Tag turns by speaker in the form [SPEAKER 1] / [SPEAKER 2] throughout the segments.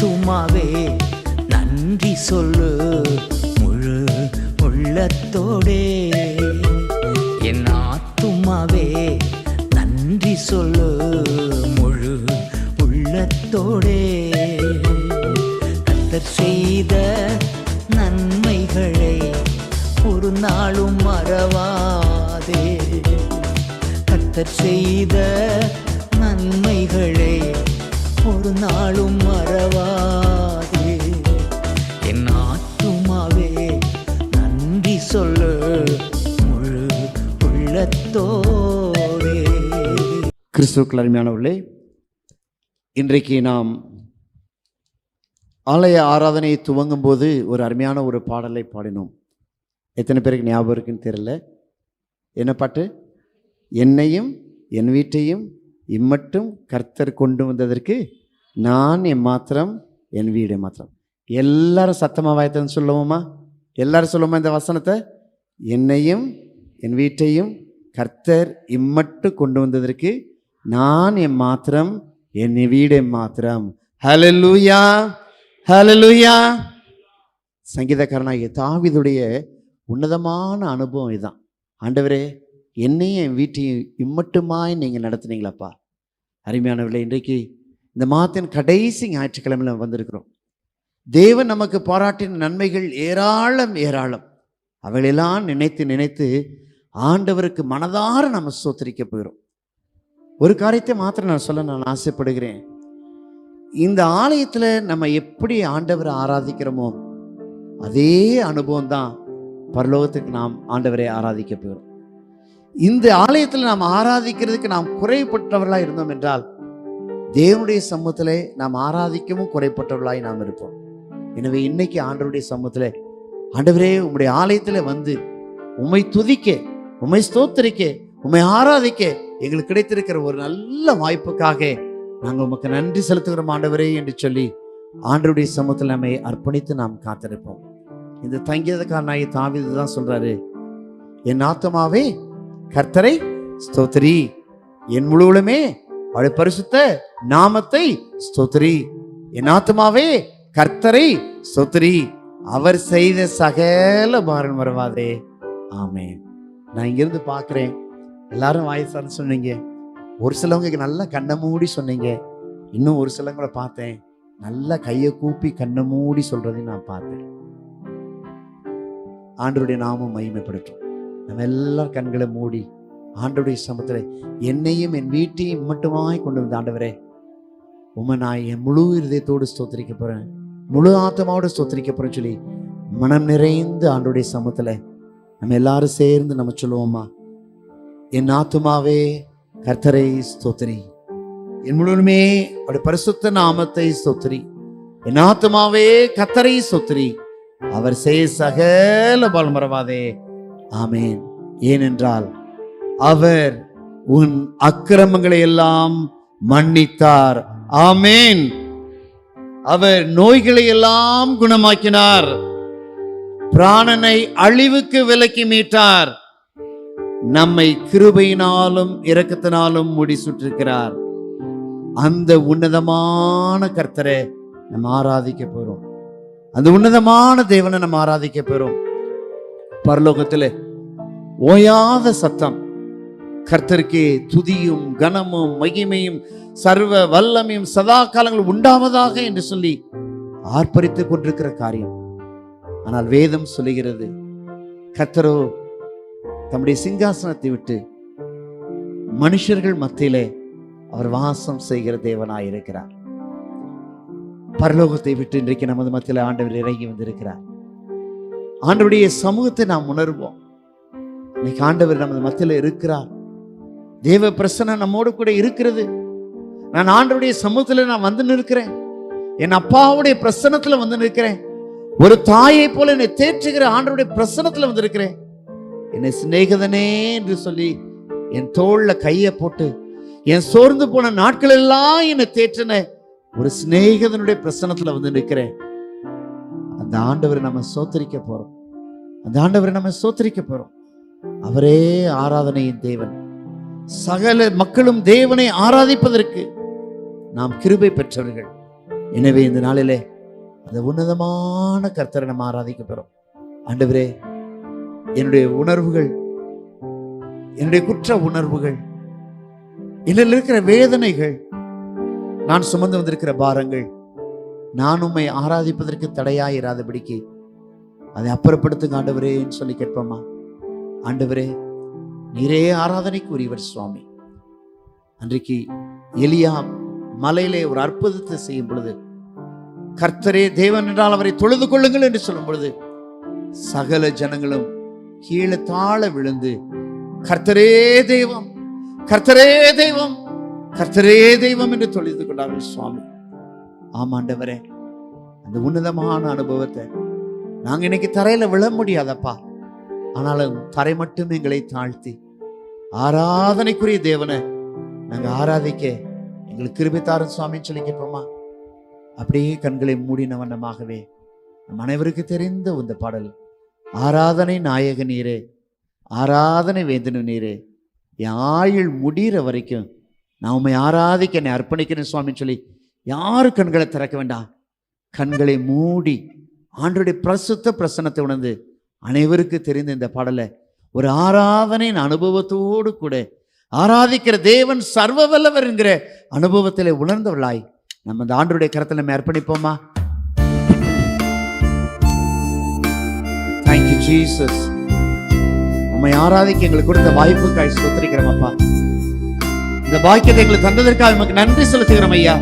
[SPEAKER 1] ஆத்துமாவே நன்றி சொல்லு முழு உள்ளத்தோடே. என் ஆத்துமாவே நன்றி சொல்லு முழு உள்ளத்தோடே. கர்த்தர் செய்த நன்மைகளை ஒரு நாளும் மறவாதே. கர்த்தர் செய்த நன்மைகளை ஒரு நாளும் மறவாதே. என் ஆத்துமாவே நன்றி சொல்லு முழு உள்ளத்தோடே.
[SPEAKER 2] கிறிஸ்துவுக்குள் அருமையானவர்களே, இன்றைக்கு நாம் ஆலய ஆராதனையை துவங்கும் போது ஒரு அருமையான ஒரு பாடலை பாடினோம். எத்தனை பேருக்கு ஞாபகம் இருக்குன்னு தெரியல. என்ன பாட்டு? என்னையும் என் வீட்டையும் இம்மட்டும் கர்த்தர் கொண்டு வந்ததற்கு நான் எம்மாத்திரம் என் வீடு மாத்திரம். எல்லாரும் சத்தமாக வாய்த்தன்னு சொல்லுவோமா? எல்லாரும் சொல்லுவோமா இந்த வசனத்தை? என்னையும் என் வீட்டையும் கர்த்தர் இம்மட்டும் கொண்டு வந்ததற்கு நான் எம்மாத்திரம் என் வீடு எம்மாத்திரம். ஹல்லேலூயா, ஹல்லேலூயா. சங்கீதக்காரனாகிய தாவீதுடைய உன்னதமான அனுபவம் இதுதான். ஆண்டவரே, என்னையும் என் வீட்டையும் இம்மட்டுமாய் நீங்கள் நடத்துனீங்களாப்பா. அருமையானவர்களே, இன்றைக்கு இந்த மாதத்தின் கடைசி ஞாயிற்றுக்கிழமையில் வந்திருக்கிறோம். தேவன் நமக்கு பாராட்டின நன்மைகள் ஏராளம் ஏராளம். அவைகளெல்லாம் நினைத்து நினைத்து ஆண்டவருக்கு மனதார நம்ம ஸ்தோத்திரிக்க போகிறோம். ஒரு காரியத்தை மாத்திரம் நான் சொல்ல நான் ஆசைப்படுகிறேன். இந்த ஆலயத்தில் நம்ம எப்படி ஆண்டவரை ஆராதிக்கிறோமோ அதே அனுபவம் தான் பரலோகத்துக்கு நாம் ஆண்டவரை ஆராதிக்க போகிறோம். இந்த ஆலயத்தில் நாம் ஆராதிக்கிறதுக்கு நாம் குறைப்பட்டவர்களாக இருந்தோம் என்றால் தேவனுடைய சமூகத்தில் நாம் ஆராதிக்கவும் குறைப்பட்டவர்களாய் நாம் இருப்போம். எனவே இன்னைக்கு ஆண்டவருடைய சமூகத்தில், ஆண்டவரே உம்முடைய ஆலயத்தில் வந்து உம்மை துதிக்க, உம்மை ஸ்தோத்திரிக்க, உம்மை ஆராதிக்க எங்களுக்கு கிடைத்திருக்கிற ஒரு நல்ல வாய்ப்புக்காக நாங்கள் உமக்கு நன்றி செலுத்துகிறோம் ஆண்டவரே என்று சொல்லி ஆண்டவருடைய சமூகத்தில் நம்மை அர்ப்பணித்து நாம் காத்திருப்போம். இந்த தங்கியதுக்காரனாகிய தாவீது தான் சொல்றாரு, என் ஆத்துமாவே கர்த்தரை ஸ்தோத்திரி, என் முழுவதுமே அவருடைய பரிசுத்த நாமத்தை ஸ்தோத்திரி. என் ஆத்துமாவே கர்த்தரை ஸ்தோத்திரி, அவர் செய்த சகல பாரம் மறவாதே. ஆமென். நான் இங்கிருந்து பார்க்குறேன், எல்லாரும் வாய்ஸான்னு சொன்னீங்க. ஒரு சிலவங்க நல்லா கண்ணை மூடி சொன்னீங்க. இன்னும் ஒரு சிலவங்களை பார்த்தேன் நல்லா கையை கூப்பி கண்ணை மூடி சொல்றதையும் நான் பார்த்தேன். ஆண்டவருடைய நாமம் மகிமைப்படுத்தும். நம்ம எல்லாரும் கண்களை மூடி ஆண்டவருடைய சமூகத்தில் என்னையும் என் வீட்டையும் மட்டுமாய் கொண்டு வந்த ஆண்டவரே, உம்மை நான் என் முழு இதயத்தோடு ஸ்தோத்திரிக்க போறேன், முழு ஆத்மாவோடு ஸ்தோத்திரிக்க போறேன்னு சொல்லி மனம் நிறைந்து ஆண்டவருடைய சமூகத்தில் நம்ம எல்லாரும் சேர்ந்து நம்ம சொல்லுவோமா? என் ஆத்துமாவே கர்த்தரை ஸ்தோத்திரி, என் முழுவதுமே அவருடைய பரிசுத்த நாமத்தை ஸ்தோத்திரி. என் ஆத்துமாவே கர்த்தரை ஸ்தோத்திரி, அவர் செய்ய சகல பாவம் மறவாதே. ஆமென். ஏனென்றால் அவர் உன் அக்கிரமங்களை எல்லாம் மன்னித்தார். ஆமென். அவர் நோய்களை எல்லாம் குணமாக்கினார், பிராணனை அழிவுக்கு விலக்கி மீட்டார், நம்மை கிருபையினாலும் இரக்கத்தினாலும் முடிசூட்டிருக்கிறார். அந்த உன்னதமான கர்த்தரை நம்ம ஆராதிக்க போறோம். அந்த உன்னதமான தேவனை நம்ம ஆராதிக்க போறோம். பரலோகத்தில் ஓயாத சத்தம் கர்த்தருக்கு துதியும் கனமும் மகிமையும் சர்வ வல்லமையும் சதா காலங்கள் உண்டாவதாக என்று சொல்லி ஆர்ப்பரித்துக் கொண்டிருக்கிற காரியம். ஆனால் வேதம் சொல்லுகிறது, கர்த்தரோ தம்முடைய சிங்காசனத்தை விட்டு மனுஷர்கள் மத்தியிலே அவர் வாசம் செய்கிற தேவனாய் இருக்கிறார். பரலோகத்தை விட்டு இன்றைக்கு நமது மத்தியில் ஆண்டவர் இறங்கி வந்திருக்கிறார். ஆண்டவருடைய சமூகத்தை நாம் உணர்வோம். இன்னைக்கு ஆண்டவர் நமது மத்தியில் இருக்கிறார். தேவ பிரசன்னம் நம்மோடு கூட இருக்கிறது. நான் ஆண்டவருடைய சமூகத்தில் நான் வந்து நிற்கிறேன். என் அப்பாவுடைய பிரசன்னத்துல வந்து நிற்கிறேன். ஒரு தாயை போல என்னை தேற்றுகிற ஆண்டவருடைய பிரசன்னத்துல வந்து இருக்கிறேன். என்னை சிநேகிதனே என்று சொல்லி என் தோள்ல கையை போட்டு என் சோர்ந்து போன நாட்கள் எல்லாம் என்னை தேற்றின ஒரு சிநேகிதனுடைய பிரசன்னத்துல வந்து நிற்கிறேன். அந்த ஆண்டவரை நம்ம சோத்தரிக்க போறோம். அந்த ஆண்டவரை நம்ம சோத்தரிக்க போறோம். அவரே ஆராதனையின் தேவன். சகல மக்களும் தேவனை ஆராதிப்பதற்கு நாம் கிருபை பெற்றவர்கள். எனவே இந்த நாளிலே அந்த உன்னதமான கர்த்தரை நம்ம ஆராதிக்க போறோம். ஆண்டவரே, என்னுடைய உணர்வுகள், என்னுடைய குற்ற உணர்வுகள், என்னில் இருக்கிற வேதனைகள், நான் சுமந்து வந்திருக்கிற பாரங்கள், நான் உம்மை ஆராதிப்பதற்கு தடையாயிராதபடிக்கு அதை அப்புறப்படுத்துங்க ஆண்டவரேன்னு சொல்லி கேட்போமா? ஆண்டவரே, நீரே ஆராதனைக்கு உரியவர் சுவாமி. அன்றைக்கு எலியா மலையிலே ஒரு அற்புதத்தை செய்யும் பொழுது, கர்த்தரே தேவன் என்றால் அவரை தொழுது கொள்ளுங்கள் என்று சொல்லும் பொழுது, சகல ஜனங்களும் கீழே தாழ விழுந்து கர்த்தரே தெய்வம், கர்த்தரே தெய்வம், கர்த்தரே தெய்வம் என்று தொழுது கொண்டார்கள் சுவாமி. ஆமாண்டவரே, அந்த உன்னதமான அனுபவத்தை நாங்க இன்னைக்கு தரையில விழ முடியாதப்பா, ஆனாலும் தரை மட்டும் எங்களை தாழ்த்தி ஆராதனைக்குரிய தேவனை நாங்க ஆராதிக்க எங்களுக்கு கிருபை தாரும் சுவாமின்னு சொல்லி கேட்போமா? அப்படியே கண்களை மூடின வண்ணமாகவே நம் அனைவருக்கு தெரிந்த இந்த பாடல், ஆராதனை நாயக நீரே, ஆராதனை வேந்தனு நீரே, என் ஆயுள் முடிகிற வரைக்கும் நான் உண்மை ஆராதிக்க என்னை அர்ப்பணிக்கிறேன் சுவாமின்னு சொல்லி யாரும் கண்களை திறக்க வேண்டாம். கண்களை மூடி ஆண்டவருடைய பிரசுத்த பிரசன்னத்தை உணர்ந்து அனைவருக்கு தெரிந்த இந்த பாடலை ஒரு ஆராதனையின் அனுபவத்தோடு கூட ஆராதிக்கிற தேவன் சர்வ வல்லவர் என்கிற அனுபவத்தில் உணர்ந்தவர்களாய் நம்ம இந்த ஆண்டவருடைய கரத்தில் நம்ம அர்ப்பணிப்போமா? Thank you Jesus. உம்மை ஆராதிக்க எங்களுக்கு கொடுத்த வாய்ப்புக்காய் ஸ்தோத்திரிக்கிறோம் அப்பா. இந்த பாக்கியத்தை எங்களுக்கு தந்ததற்காக நமக்கு நன்றி செலுத்துகிறோம் ஐயா.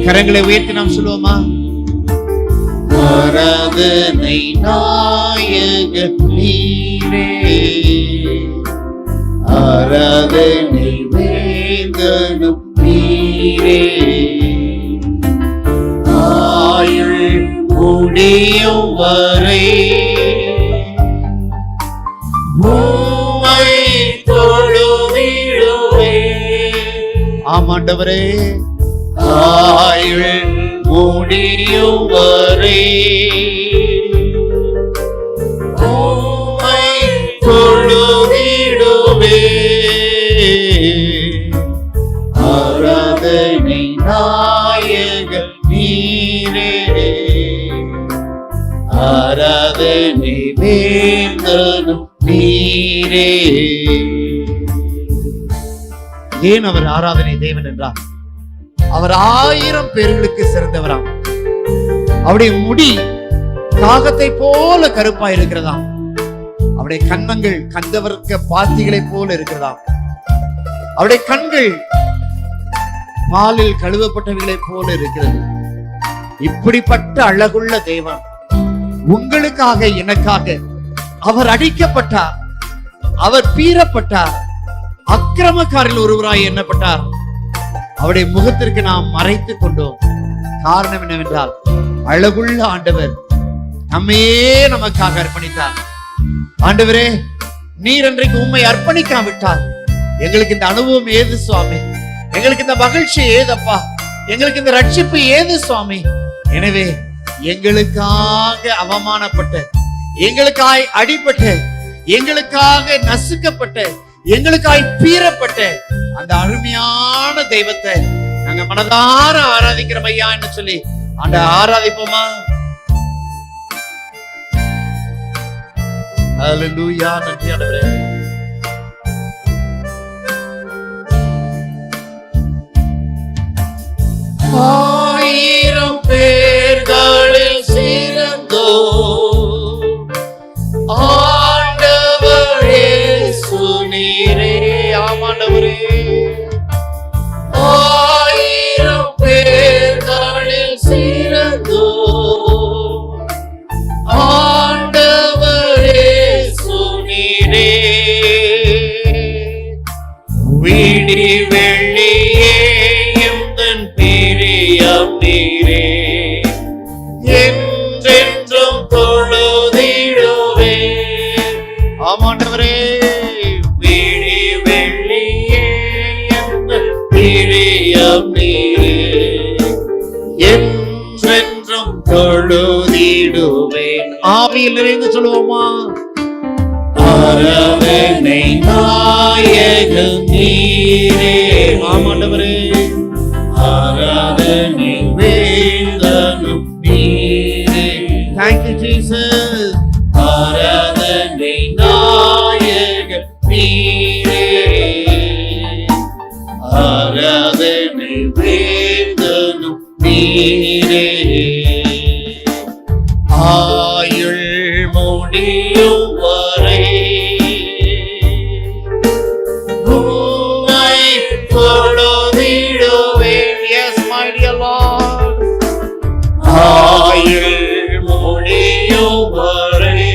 [SPEAKER 2] கரங்களை உயர்த்தி நாம் சொல்லுவோமா? ஆராதனை நாயக நீரே, ஆராதனை வேந்தனும் நீரே, ஆயுள் முடியும் வரை உம்மை தொழுதிடுவே. ஆமாண்டவரே, ஆயுள் முடியும் வரை உம்மை தொழுதிடுவே. ஆராதனை நாயக நீரே, ஆராதனை வேந்தனும் நீரே. ஏன் அவர் ஆராதனை தேவன் என்றார்? அவர் 1000 பேர்களுக்கு சிறந்தவராம். அவருடைய முடி காகத்தை போல கருப்பா இருக்கிறதாம். அவருடைய கன்னங்கள் கந்தவர்க்க பாத்திகளை போல இருக்கிறதாம். அவருடைய கண்கள் பாலில் கழுவப்பட்டவைகளை போல இருக்கிறது. இப்படிப்பட்ட அழகுள்ள தேவன் உங்களுக்காக எனக்காக அவர் அடிக்கப்பட்டார், அவர் பீறப்பட்டார், அக்கிரமக்காரில் ஒருவராய் எண்ணப்பட்டார். அவருடைய முகத்திற்கு நாம் மறைத்துக் கொண்டோம். காரணம் என்னவென்றால், அழகுள்ள ஆண்டவர் நம்மையே நமக்காக அர்ப்பணித்தார். ஆண்டவரே, நீர் அன்றைக்கு உம்மை அர்ப்பணிக்காவிட்டால் எங்களுக்கு இந்த அனுபவம் ஏது சுவாமி? எங்களுக்கு இந்த மகிழ்ச்சி ஏதப்பா? எங்களுக்கு இந்த ரட்சிப்பு ஏது சுவாமி? எனவே எங்களுக்காக அவமானப்பட்ட, எங்களுக்காய் அடிபட்ட, எங்களுக்காக நசுக்கப்பட்ட, எங்களுக்காய் பீறப்பட்ட அந்த அருமையான தெய்வத்தை நாங்க மனதார ஆராதிக்கிறோம் ஐயா என்று சொல்லி அந்த ஆராதிப்போமா? ஹல்லேலூயா. நன்றி ஆண்டவரே. ஆயிரம் பேர்களில் சிறந்தோ ஆண்டவரே சுனீரே. ஆமாண்டவரே, ஆயிரம் பேர்களில் சிறந்தோ ஆண்டவரே சுனீரே. விடி வெள்ளியே எந்தன் பிரியம் நீரே, என்றென்றும் தொழுதிடுவே. ஆமாண்டவரே, விடி வெள்ளியே எந்தன் பிரியம் நீரே, என்றென்றும் தொழுதிடுவேன். ஆவி ஆவியில் நிறைந்து சொல்லுவோமா?
[SPEAKER 1] ஆராதனை நாயகன் நீரே.
[SPEAKER 2] ஆமாண்டவரே,
[SPEAKER 1] ஆராதனை வேந்தனும் நீரே.
[SPEAKER 2] Thank you Jesus.
[SPEAKER 1] ஆராதனை நாயகன் நீரே. ஆராதனை வேந்தனும் நீரே. ஆயுள் முடியும் வரை உம்மை தொழுதிடுவேன்.
[SPEAKER 2] Yes, my dear Lord.
[SPEAKER 1] ஆயுள் முடியும் வரை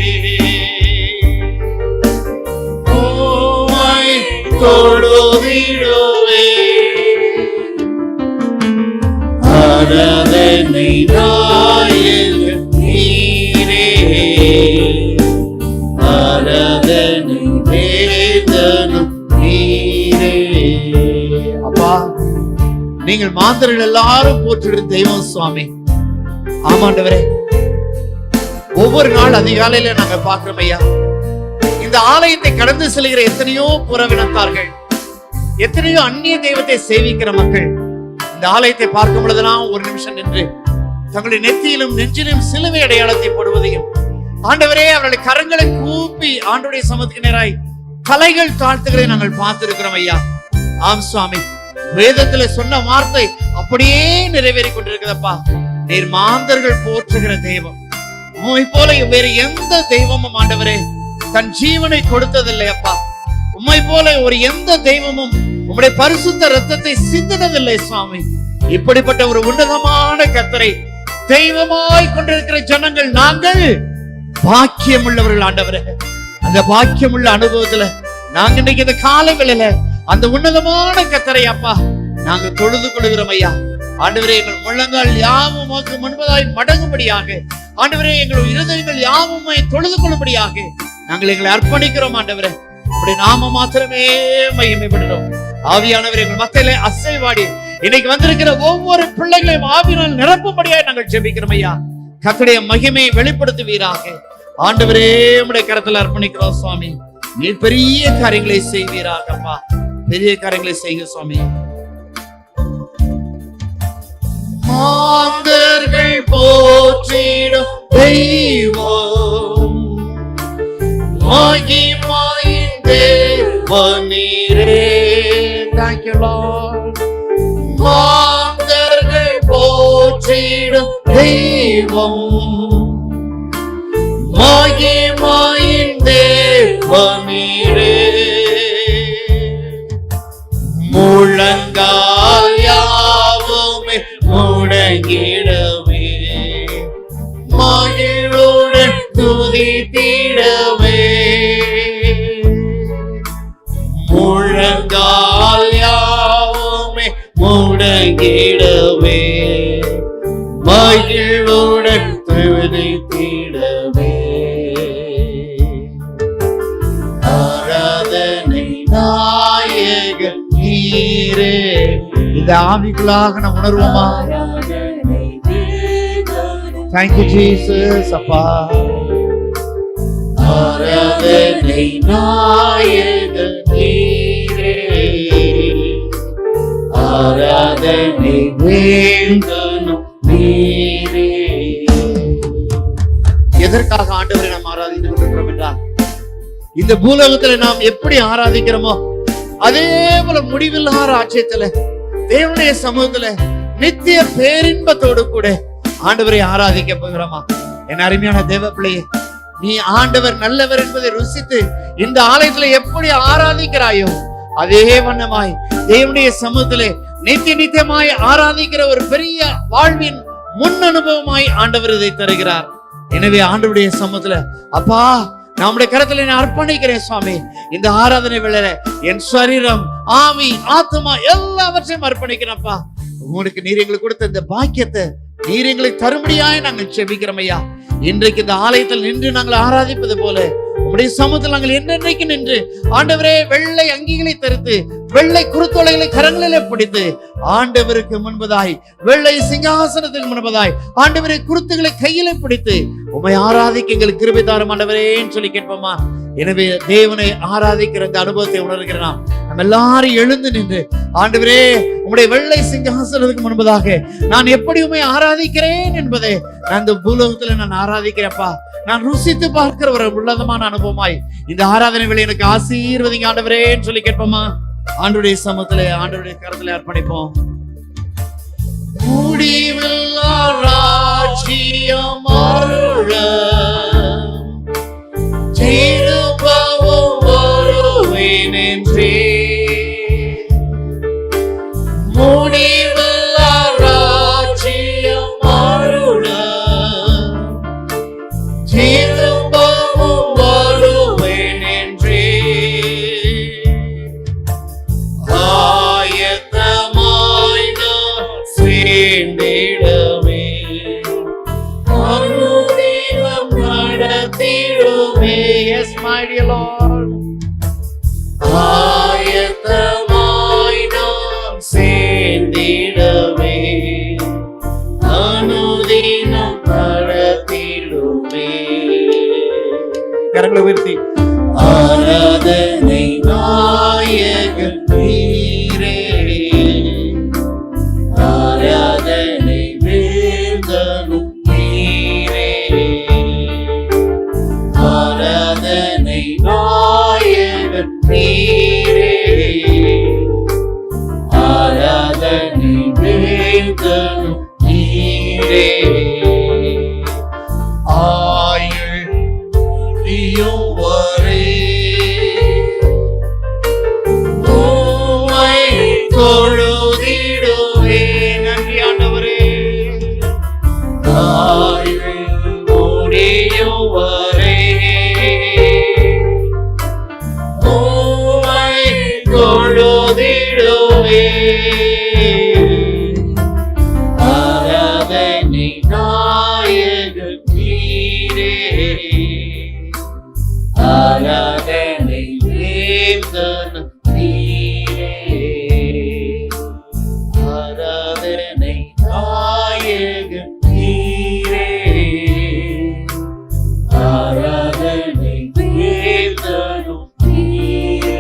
[SPEAKER 1] உம்மை தொழுதிடுவேன். ஆராதனை நாயகன் நீரே. ஆராதனை வேதனும் நீரே.
[SPEAKER 2] அப்பா, நீங்கள் மாந்தர்கள் எல்லாரும் போற்றிடும் தெய்வம் சுவாமி. ஆமாண்டவரே, ஒவ்வொரு நாள் அதிகாலையில நாங்க பார்க்கிறோம் ஐயா, இந்த ஆலயத்தை கடந்து செல்கிற எத்தனையோ புறவினத்தார்கள், எத்தனையோ அந்நிய தெய்வத்தை சேவிக்கிற மக்கள் இந்த ஆலயத்தை பார்க்கும் பொழுதெல்லாம் ஒரு நிமிஷம் நின்று தங்களுடைய நெத்தியிலும் நெஞ்சிலும் சிலுவை அடையாளத்தை போடுவதையும், ஆண்டவரே அவர்களை கரங்களை கூப்பி ஆண்டவருடைய சமத்துக்கு நேராய் தலைகள் தாழ்த்துகளை நாங்கள் பார்த்திருக்கிறோம் ஐயா. ஆம் சுவாமி, வேதத்துல சொன்ன வார்த்தை அப்படியே நிறைவேறி கொண்டிருக்கிறதப்பா. நீர் மாந்தர்கள் போற்றுகிற தெய்வம். உம்மை போல வேறு எந்த தெய்வமும் ஆண்டவரே தன் ஜீவனை கொடுத்ததில்லை அப்பா. உம்மை போல ஒரு எந்த தெய்வமும் உம்முடைய பரிசுத்த ரத்தத்தை சிந்தினதில்லை சுவாமி. இப்படிப்பட்ட ஒரு உன்னதமான கர்த்தரை தெய்வமாய் கொண்டிருக்கிற ஜனங்கள் நாங்கள் பாக்கியம் உள்ளவர்கள் ஆண்டவரே. அந்த பாக்கியம் உள்ள அனுபவத்துல நாங்க இன்னைக்கு இந்த காலங்களில அந்த உன்னதமான கர்த்தரை அப்பா நாங்க தொழுது கொள்கிறோம் ஐயா. ஆண்டவரே, எங்கள் முழங்கால் யாவும் முன்பதாய் மடங்கும்படியாக, ஆண்டவரே எங்கள் இருதயங்கள் யாவுமே தொழுது கொள்ளும்படியாக நாங்கள் எங்களை அர்ப்பணிக்கிறோம் ஆண்டவரே. அப்படி நாம மாத்திரமே மகிமைப்படுகிறோம். ஆவியானவர் எங்கள் மத்தியிலே அசைவாடி இன்னைக்கு வந்திருக்கிற ஒவ்வொரு பிள்ளைகளையும் ஆவியினால் நிரப்பும்படியாக நாங்கள் ஜெபிக்கிறோம் ஐயா. கர்த்தருடைய மகிமையை வெளிப்படுத்துவீராக. ஆண்டவரே, உம்முடைய கரத்தில் அர்ப்பணிக்கிறோம் சுவாமி. நீர் பெரிய காரியங்களை செய்வீராகப்பா. பெரிய காரியங்களை செய்யுங்க சுவாமி.
[SPEAKER 1] மாந்தர்கள் போற்றிடும் தெய்வம் மகிமையின் தேவனீரே.
[SPEAKER 2] Thank you Lord.
[SPEAKER 1] மாந்தர்கள் போற்றிடும் தெய்வம் மகிமையின் தேவனீரே. முழங்கால் யாவுமே முடங்கிடவே மகிழுடன் துதித்திடவே. முழங்கால் யாவுமே முடங்கிடவே மகிழுடன் துதித்திடவே. ஆராதனை நாயகன் நீரே.
[SPEAKER 2] இந்த ஆவிக்குள்ளாக நாம் உணர்வோமா? Thank you Jesus அப்பா.
[SPEAKER 1] ஆராதனை நாயகன் நீரே. ஆராதனை வேந்தனும் நீரே.
[SPEAKER 2] எதற்காக ஆண்டவரை நாம் ஆராதித்துக் கொண்டிருக்கிறோம் என்றால், இந்த பூலோகத்துல நாம் எப்படி ஆராதிக்கிறோமோ அதே போல முடிவில்லாத ராஜ்யத்துல தேவனுடைய சமூகத்துல நித்திய பேரின்பத்தோடு கூட ஆண்டவரை ஆராதிக்க போகிறோமா? என் அருமையான தேவ பிள்ளையே, நீ ஆண்டவர் நல்லவர் என்பதை ருசித்து இந்த ஆலயத்துல எப்படி ஆராதிக்கிறாயோ அதே வண்ணமாய் தேவனுடைய சமூகத்திலே நித்தியமாய் ஆராதிக்கிற ஒரு பெரிய வாழ்வின் முன் அனுபவமாய் ஆண்டவர் இதை தருகிறார். எனவே ஆண்டவருடைய சமூகத்துல, அப்பா நம்முடைய கரத்துல நான் அர்ப்பணிக்கிறேன் சுவாமி. இந்த ஆராதனை வேளையில என் சரீரம், ஆவி, ஆத்மா எல்லாவற்றையும் அர்ப்பணிக்கிறேன்ப்பா. உங்களுக்கு நீர் எங்களுக்கு கொடுத்த இந்த பாக்கியத்தை நீர் எங்களை தரும்படியாய் நாங்கள் செபிக்கிறோம் ஐயா. இன்றைக்கு இந்த ஆலயத்தில் நின்று நாங்கள் ஆராதிப்பது போல உம்முடைய சமூகத்தில் நாங்கள் என்னென்னைக்கு நின்று ஆண்டவரே வெள்ளை அங்கிகளை தரித்து வெள்ளை குருத்தோலைகளை கரங்களிலே பிடித்து ஆண்டவருக்கு முன்பதாய் வெள்ளை சிங்காசனத்துக்கு முன்பதாய் ஆண்டவரே குருத்துகளை கையிலே பிடித்து உம்மை ஆராதிக்க எங்களுக்கு கிருபை தாரும் ஆண்டவரேன்னு சொல்லி கேட்போமா? எனவே தேவனை ஆராதிக்கிற இந்த அனுபவத்தை உணர்கிறோம். நம்ம எல்லாரும் எழுந்து நின்று ஆண்டவரே உம்முடைய வெள்ளை சிங்காசனத்துக்கு முன்பதாக நான் எப்படி உம்மை ஆராதிக்கிறேன் என்பதை நான் இந்த பூலோகத்துல நான் ஆராதிக்கிறேன்ப்பா, நான் ருசித்து பார்க்கிற ஒரு உள்ளதமான அனுபவமாய் இந்த ஆராதனை வேளை எனக்கு ஆசீர்வதிங்க ஆண்டவரேன்னு சொல்லி கேட்போமா? ஆண்டவருடைய சமூகத்திலே ஆண்டவருடைய கரத்திலே அர்ப்பணிப்போம். முடிவில்லா ராஜ்யம் அருள திரும்பவும் வருவேன் என்றே, முடிவில்லா ராஜ்யம் அருள திரும்பவும் வருவேன் என்றே, ஆயத்தமாய் நான் சேர்ந்திடவே அனுதினம் நடத்திடுமே. Yes, my dear Lord. ஆயத்தமாய் நான் சேர்ந்திடவே அனுதினம் நடத்திடுமே. கரங்களை உயர்த்தி ஆராதனை நாயகன் நீரே, ஆராதனை வேந்தனும் நீரே, ஆராதனை நாயகன் நீரே, ஆராதனை வேந்தனும் நீரே, ஆயுள் முடியும் வரை உம்மை தொழுதிடுவேன். நன்றி ஆண்டவரே. ஆயுள் முடியும் வரை உம்மை தொழுதிடுவேன், ஆராதனை நாயகன் நீரே, ஆராதனை வேந்தனும் நீரே, ஆராதனை நாயகன் நீரே, ஆராதனை வேந்தனும் நீரே.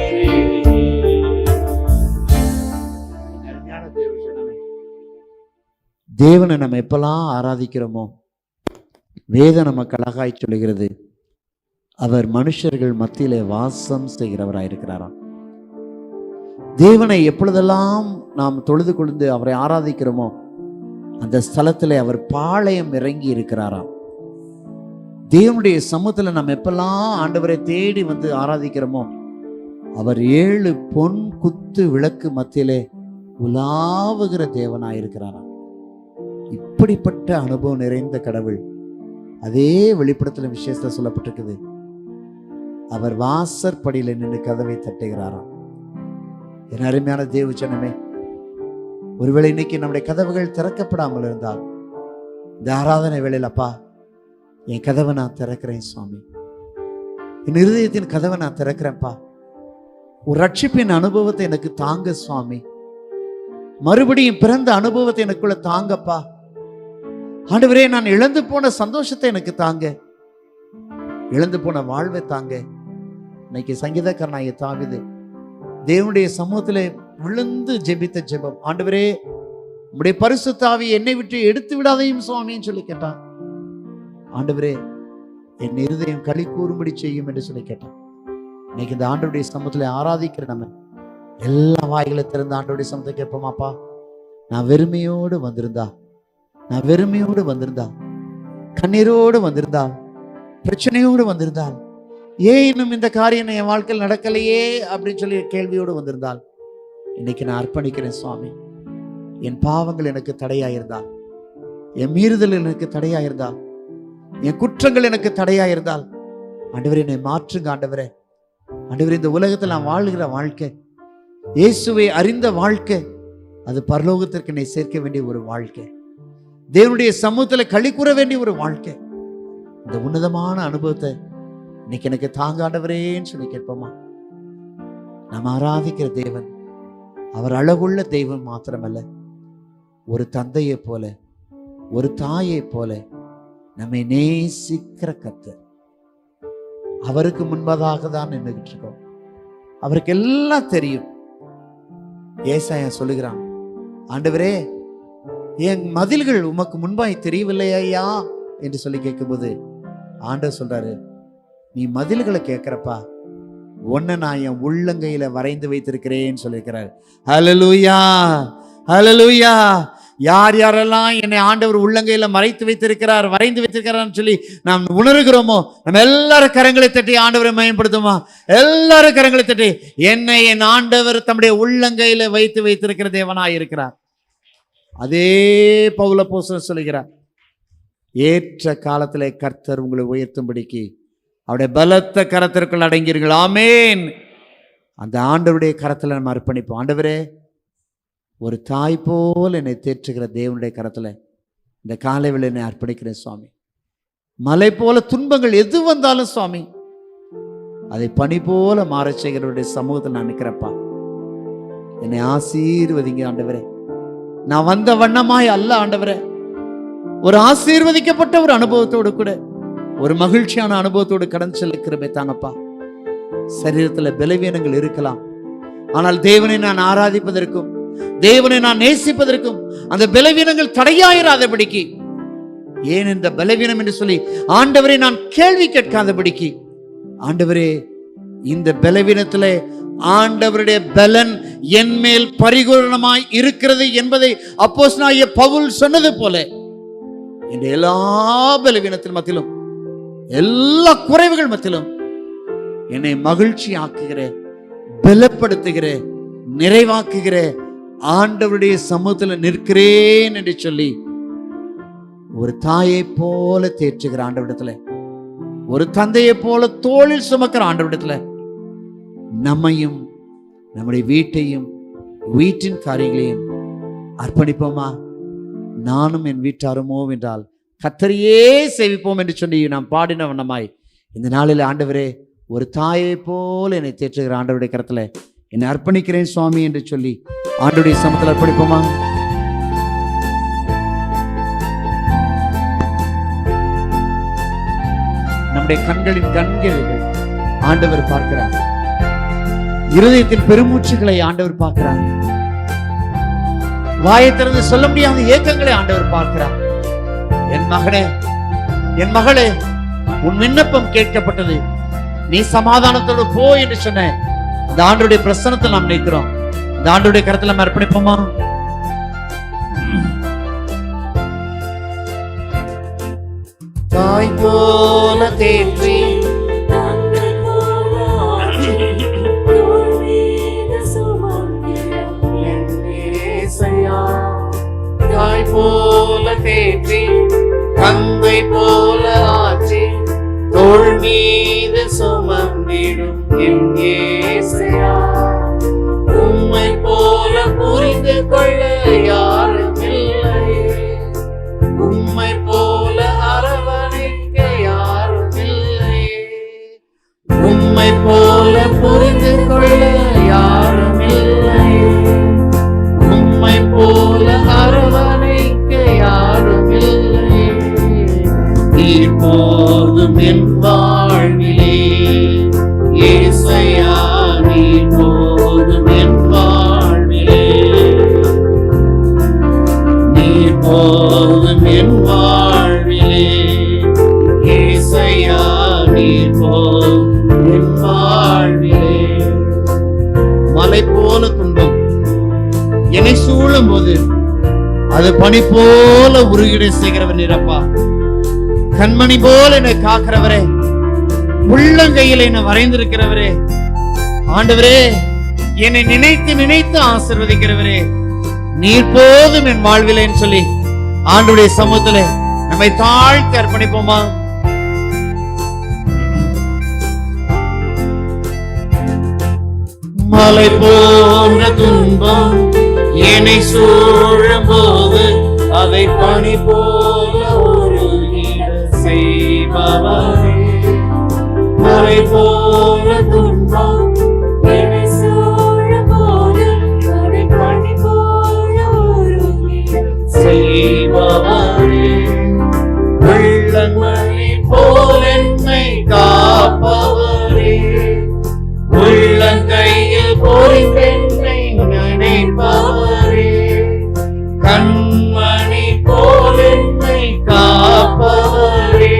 [SPEAKER 2] அருமையான தேவஜனமே, தேவனை நம்ம எப்பெல்லாம் ஆராதிக்கிறோமோ வேதம் நமக்கு அழகாய் சொல்லுகிறது, அவர் மனுஷர்கள் மத்தியிலே வாசம் செய்கிறவராயிருக்கிறாராம். தேவனை எப்பொழுதெல்லாம் நாம் தொழுது கொண்டு அவரை ஆராதிக்கிறோமோ அந்த ஸ்தலத்திலே அவர் பாளையம் இறங்கி இருக்கிறாராம். தேவனுடைய சமூகத்தில் நம்ம எப்பெல்லாம் ஆண்டவரை தேடி வந்து ஆராதிக்கிறோமோ அவர் 7 பொன் குத்து விளக்கு மத்தியிலே உலாவுகிற தேவனாயிருக்கிறாராம். இப்படிப்பட்ட அனுபவம் நிறைந்த கடவுள் அதே வெளிப்படத்தில் விசேஷத்தில் சொல்லப்பட்டிருக்குது, அவர் வாசற்படியில நின்று கதவை தட்டுகிறாராம். என் அருமையான தேவஜனமே, ஒருவேளை இன்னைக்கு நம்முடைய கதவுகள் திறக்கப்படாமல் இருந்தால் இந்த ஆராதனை வேளையில் அப்பா என் கதவை நான் திறக்கிறேன் சுவாமி, என் இருதயத்தின் கதவை நான் திறக்கிறேன்ப்பா, ஒரு ரட்சிப்பின் அனுபவத்தை எனக்கு தாங்க சுவாமி, மறுபடியும் பிறந்த அனுபவத்தை எனக்குள்ள தாங்கப்பா ஆண்டவரே, நான் இழந்து போன சந்தோஷத்தை எனக்கு தாங்க, இழந்து போன வாழ்வை தாங்க. இன்னைக்கு சங்கீதக்காரனாகிய தாவீது தேவனுடைய சமூகத்திலே விழுந்து ஜெபித்த ஜெபம், ஆண்டவரே உம்முடைய பரிசுத்த ஆவியை என்னை விட்டு எடுத்து விடாதையும் சுவாமின்னு சொல்லி கேட்டான். ஆண்டவரே என் இருதயம் களி கூறும்படி செய்யும் என்று சொல்லி கேட்டான். இன்னைக்கு இந்த ஆண்டவருடைய சமூகத்திலே ஆராதிக்கிற நம்ம எல்லா வாய்களை திறந்து ஆண்டவருடைய சமூகத்தை கேட்போமாப்பா, நான் வெறுமையோடு வந்திருந்தா, நான் வெறுமையோடு வந்திருந்தா, கண்ணீரோடு வந்திருந்தால், பிரச்சனையோடு வந்திருந்தால், ஏன் இன்னும் இந்த காரியம் என் வாழ்க்கையில் நடக்கலையே அப்படின்னு சொல்லி கேள்வியோடு வந்திருந்தால், இன்னைக்கு நான் அர்ப்பணிக்கிறேன் சுவாமி. என் பாவங்கள் எனக்கு தடையாயிருந்தால், என் மீறுதல் எனக்கு தடையாயிருந்தால், என் குற்றங்கள் எனக்கு தடையாயிருந்தால், ஆண்டவரே என்னை மாற்றுங்க ஆண்டவரே. ஆண்டவரே இந்த உலகத்தில் நான் வாழ்கிற வாழ்க்கை, இயேசுவை அறிந்த வாழ்க்கை, அது பரலோகத்திற்கு என்னை சேர்க்க வேண்டிய ஒரு வாழ்க்கை, தேவனுடைய சமூகத்தில் களி கூற வேண்டிய ஒரு வாழ்க்கை. இந்த உன்னதமான அனுபவத்தை இன்னைக்கு எனக்கு தாங்க ஆண்டவரேன்னு சொல்லி கேட்போமா? நாம் ஆராதிக்கிற தேவன் அவர் அழகுள்ள தெய்வம் மாத்திரமல்ல, ஒரு தந்தையை போல, ஒரு தாயை போல நம்மை நேசிக்கிற கர்த்தர். அவருக்கு முன்பதாக தான் நின்றுகிட்டு இருக்கோம். அவருக்கு எல்லாம் தெரியும். ஏசாயா சொல்லுகிறான், ஆண்டவரே என் மதில்கள் உமக்கு முன்பாய் தெரியவில்லையா என்று சொல்லி கேட்கும்போது ஆண்டவர் சொல்றாரு, நீ மதில்களை கேட்கிறப்பா, ஒன்ன நான் என் உள்ளங்கையில வரைந்து வைத்திருக்கிறேன்னு சொல்லியிருக்கிறார். ஹல்லேலூயா, ஹல்லேலூயா. யார் யாரெல்லாம் என்னை ஆண்டவர் உள்ளங்கையில மறைத்து வைத்திருக்கிறார், வரைந்து வைத்திருக்கிறார்னு சொல்லி நாம் உணர்கிறோமோ, நம்ம எல்லாரும் கரங்களை தட்டி ஆண்டவரை மயப்படுத்துமா? எல்லாரும் கரங்களை தட்டி, என்னை என் ஆண்டவர் தம்முடைய உள்ளங்கையில வைத்து வைத்திருக்கிற தேவனாய் இருக்கிறார். அதே பவுல் அப்போஸ்தலன் சொல்லுகிறார், ஏற்ற காலத்திலே கர்த்தர் உங்களை உயர்த்தும்படிக்கு அவருடைய பலத்த கரத்திற்குள் அடங்கீர்கள். ஆமேன். அந்த ஆண்டவருடைய கரத்தில் நம்ம அர்ப்பணிப்போம். ஆண்டவரே, ஒரு தாய் போல் என்னை தேற்றுகிற தேவனுடைய கரத்தில் இந்த காலைவில் என்னை அர்ப்பணிக்கிறேன் சுவாமி. மலை போல துன்பங்கள் எது வந்தாலும் சுவாமி, அதை பனி போல மாறச் செய்கிறவருடைய சமூகத்தில் நான் நிற்கிறப்பா. என்னை ஆசீர்வதிங்க ஆண்டவரே. நான் வந்த வண்ணமாய் அல்ல ஆண்டவரே, ஒரு ஆசீர்வதிக்கப்பட்ட ஒரு அனுபவத்தோடு கூட, ஒரு மகிழ்ச்சியான அனுபவத்தோடு கடந்து செல்லுக்கிறமே தாங்கப்பா. சரீரத்தில் பலவீனங்கள் இருக்கலாம், ஆனால் தேவனை நான் ஆராதிப்பதற்கும் தேவனை நான் நேசிப்பதற்கும் அந்த பலவீனங்கள் தடையாயிராதபடிக்கு, ஏன் இந்த பலவீனம் என்று சொல்லி ஆண்டவரை நான் கேள்வி கேட்காதபடிக்கு, ஆண்டவரே இந்த பலவீனத்திலே ஆண்டவருடைய பலன் என் மேல் பரிபூரணமாய் இருக்கிறது என்பதை அப்போஸ்தலனாகிய பவுல் சொன்னது போல, இந்த எல்லா பலவீனத்தின் மத்தியிலும், எல்லா குறைவுகள் மத்தியிலும் என்னை மகிழ்ச்சி ஆக்குகிற, பலப்படுத்துகிற, நிறைவாக்குகிற ஆண்டவருடைய சமூகத்தில் நிற்கிறேன் என்று சொல்லி ஒரு தாயை போல தேற்றுகிற ஆண்டவரிடத்துல, ஒரு தந்தையை போல தோளில் சுமக்கிற ஆண்டவரிடத்துல நம்மையும் நம்முடைய வீட்டையும் வீட்டின் காரியங்களையும் அர்ப்பணிப்போமா? நானும் என் வீட்டாருமோ என்றால் கர்த்தரையே சேவிப்போம் என்று சொல்லி நாம் பாடின வண்ணமாய் இந்த நாளில் ஆண்டவரே, ஒரு தாயை போல என்னை தேற்றுகிற ஆண்டவருடைய கரத்துல என்னை அர்ப்பணிக்கிறேன் சுவாமி என்று சொல்லி ஆண்டவருடைய சமூகத்தில் அர்ப்பணிப்போமா? நம்முடைய கண்களின் கண்கள் ஆண்டவர் பார்க்கிறார். இருதயத்தின் பெருமூச்சுகளை ஆண்டவர் பார்க்கிறார். வாயை திறந்து சொல்ல முடியாத ஏக்கங்களை ஆண்டவர் பார்க்கிறார். என் மகனே, என் மகளே, உன் விண்ணப்பம் கேட்கப்பட்டது, நீ சமாதானத்தோடு போ என்று சொன்ன இந்த ஆண்டவருடைய பிரசன்னத்தில் நாம் நிற்கிறோம். இந்த ஆண்டவருடைய கரத்தில் நம்ம அர்ப்பணிப்போமா? தாய் போல தேற்றி தாய் போல தேற்றி தந்தை போல ஆற்றி தோள் மீது சுமந்திடும் என் இயேசையா, உம்மை போல புரிந்து கொள்ள யாரும் இல்லையே, உம்மை போல அரவணைக்க யாரும் இல்லையே, உம்மை போல புரிந்து கொள்ள யாரும் இல்லையே, உம்மை போல அரவணைக்க யாரும் இல்லையே. நீர் போதும் என் வாழ்விலே இயேசையா, நீர் போதும் என் வாழ்விலே, நீர் போதும் என் வாழ்விலே இயேசையா, நீர் போதும் என் வாழ்விலே. மலை போல துன்பம் என்னை சூழும் போது அது பனி போல உருகிட செய்கிறவர் நிரப்பா. கண்மணி போல என்னை காக்கிறவரே, உள்ளங்கையில் என்னை வரைந்திருக்கிறவரே, ஆண்டவரே என்னை நினைத்து நினைத்து ஆசீர்வதிக்கிறவரே, நீர் போதும் என் வாழ்விலேன்னு சொல்லி ஆண்டவருடைய சமூகத்திலே நம்மை தாழ்த்தி அர்ப்பணிப்போமா? மலை போன்ற துன்பம் என்னை சூழும் போது அதை பனி போல உருகிட செய்பவர்
[SPEAKER 1] மழை போல துன்பம் என்னை சூழும் போது அதை பனி போல உருகி செய்பவரே, உள்ளங்கை போல் என்னை காப்பவரே, உள்ளங்கையில் பொறிந்தென்னை நினைப்பவரே, கண்மணி போல் என்னை காப்பவரே,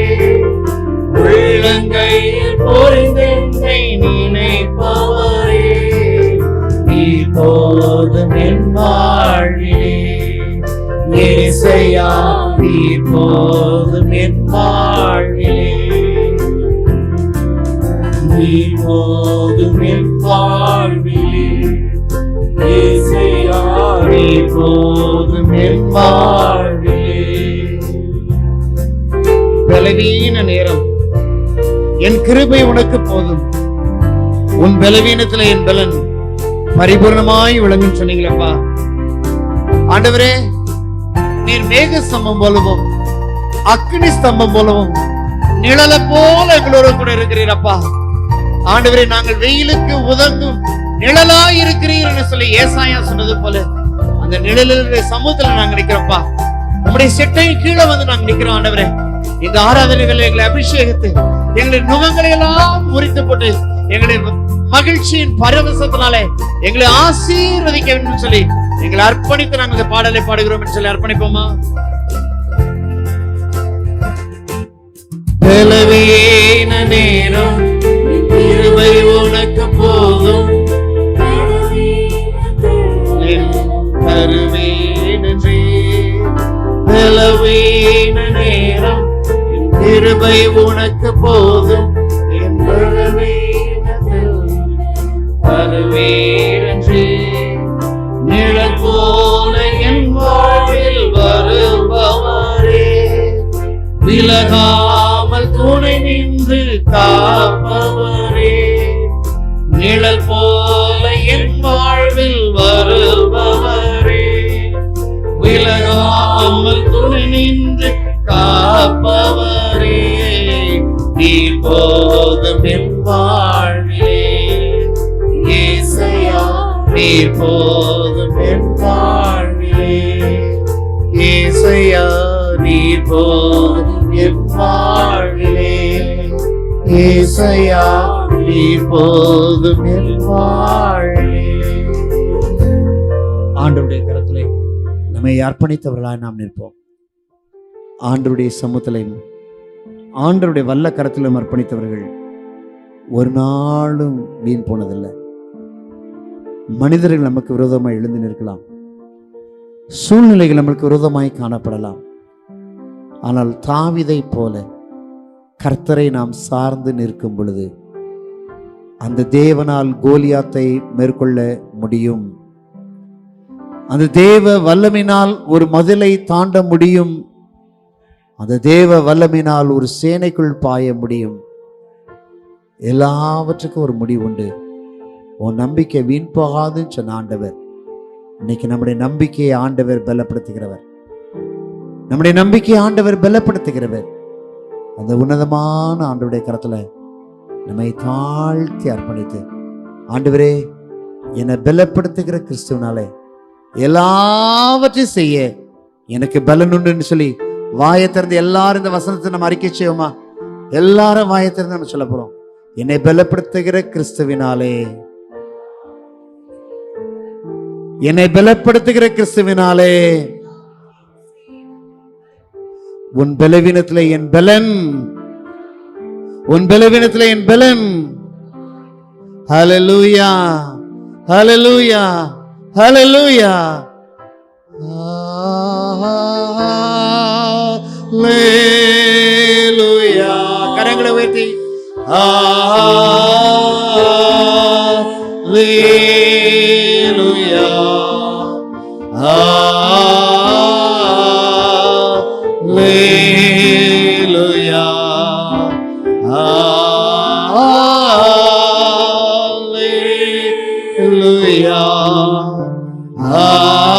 [SPEAKER 1] உள்ளங்கையில் பொறிந்தென்னை நினைப்பவரே, நீ போதும் என் வாழ்விலே, இயேசையா நீ போதும் என் வாழ்விலே, நீ போதும் என் வாழ்விலே, இயேசையா நீ போதும் என் வாழ்விலே. பலவீன நேரம் என் கிருபை உனக்கு போதும், உன் பலவீனத்துல என் பலன் பரிபூர்ணமாய் விளங்கும் சொன்னீங்களப்பா. ஆண்டவரே, நீர் மேக ஸ்தம்பம் போலவும் அக்னி ஸ்தம்பம் போலவும் நிழல போல எங்களோட கூட இருக்கிறீரப்பா. ஆண்டவரே, நாங்கள் வெயிலுக்கு உதங்கும் நிழலாய் இருக்கிறீர் சொல்லி ஏசாயா சொன்னது போல அந்த நிழலுடைய சமூகத்துல நாங்க நிக்கிறோம்ப்பா. நம்முடைய செட்டையின் கீழே வந்து நாங்க நிக்கிறோம். ஆண்டவரே, இந்த ஆராதனைகளை எங்களை அபிஷேகத்தை எங்களுடைய நுகங்களை எல்லாம் முறித்து போட்டு எங்களுடைய மகிழ்ச்சியின் பரவசத்தினாலே எங்களை ஆசீர்வதிக்க வேண்டும் சொல்லி எங்களை அர்ப்பணித்து நாங்கள் இந்த பாடலை பாடுகிறோம் என்று சொல்லி அர்ப்பணிப்போமா? பலவீன நேரம் கிருபை உனக்கு போதும், பலவீன நேரம் கிருபை உனக்கு போதும், என் பலவீனன்றே நிழல் போல என் வாழ்வில் வருபவரே, விலகாமல் துணை நின்று காப்பவரே, நிழல் போல என் வாழ்வில் வருபவரே, விலகாமல் துணை நின்று காப்பவரே, நீ போதும் என் வாழ்விலே, இயேசையா நீ போதும் என் வாழ்விலே, இயேசையா நீ போதும் என் வாழ்விலே, இயேசையா நீ போதும் என் வாழ்விலே. ஆண்டவருடைய கரத்திலே நம்மை அர்ப்பணித்தவர்களாய் நாம் நிற்போம். ஆண்டவருடைய சமூகத்திலும் ஆண்டவருடைய வல்ல கரத்திலும் அர்ப்பணித்தவர்கள் ஒரு நாளும் வீண் போனதில்லை. மனிதர்கள் நமக்கு விரோதமாய் எழுந்து நிற்கலாம், சூழ்நிலைகள் நமக்கு விரோதமாய் காணப்படலாம். ஆனால் தாவீதை போல கர்த்தரை நாம் சார்ந்து நிற்கும் பொழுது அந்த தேவனால் கோலியாத்தை மேற்கொள்ள முடியும். அந்த தேவ வல்லமையினால் ஒரு மதிலை தாண்ட முடியும். அந்த தேவ வல்லமையினால் ஒரு சேனைக்குள் பாய முடியும். எல்லாவற்றுக்கும் ஒரு முடிவு உண்டு. உன் நம்பிக்கை வீண் போகாதுன்னு சொன்ன ஆண்டவர் இன்னைக்கு நம்முடைய நம்பிக்கையை ஆண்டவர் பலப்படுத்துகிறவர். நம்முடைய நம்பிக்கையை ஆண்டவர் பலப்படுத்துகிறவர். அந்த உன்னதமான ஆண்டவருடைய கரத்துல நம்மை தாழ்த்தி அர்ப்பணித்து, ஆண்டவரே என்னை பலப்படுத்துகிற கிறிஸ்துவனாலே எல்லாவற்றையும் செய்ய எனக்கு பலன் உண்டுன்னு சொல்லி வாயை திறந்து எல்லாரும் இந்த வசனத்தை நம்ம அறிக்கை செய்வோமா? எல்லாரும் வாயை திறந்து நம்ம சொல்ல போறோம். என்னை பலப்படுத்துகிற கிறிஸ்துவினாலே, என்னை பலப்படுத்துகிற கிறிஸ்துவினாலே, உன் பலவீனத்திலே என் பலன், உன் பலவீனத்திலே என் பலன். ஹல்லேலூயா, ஹல்லேலூயா, ஹல்லேலூயா, ஹல்லேலூயா. கரங்களை உயர்த்தி ஹல்லேலூயா, ஹல்லேலூயா, ஹல்லேலூயா, ஹல்லேலூயா,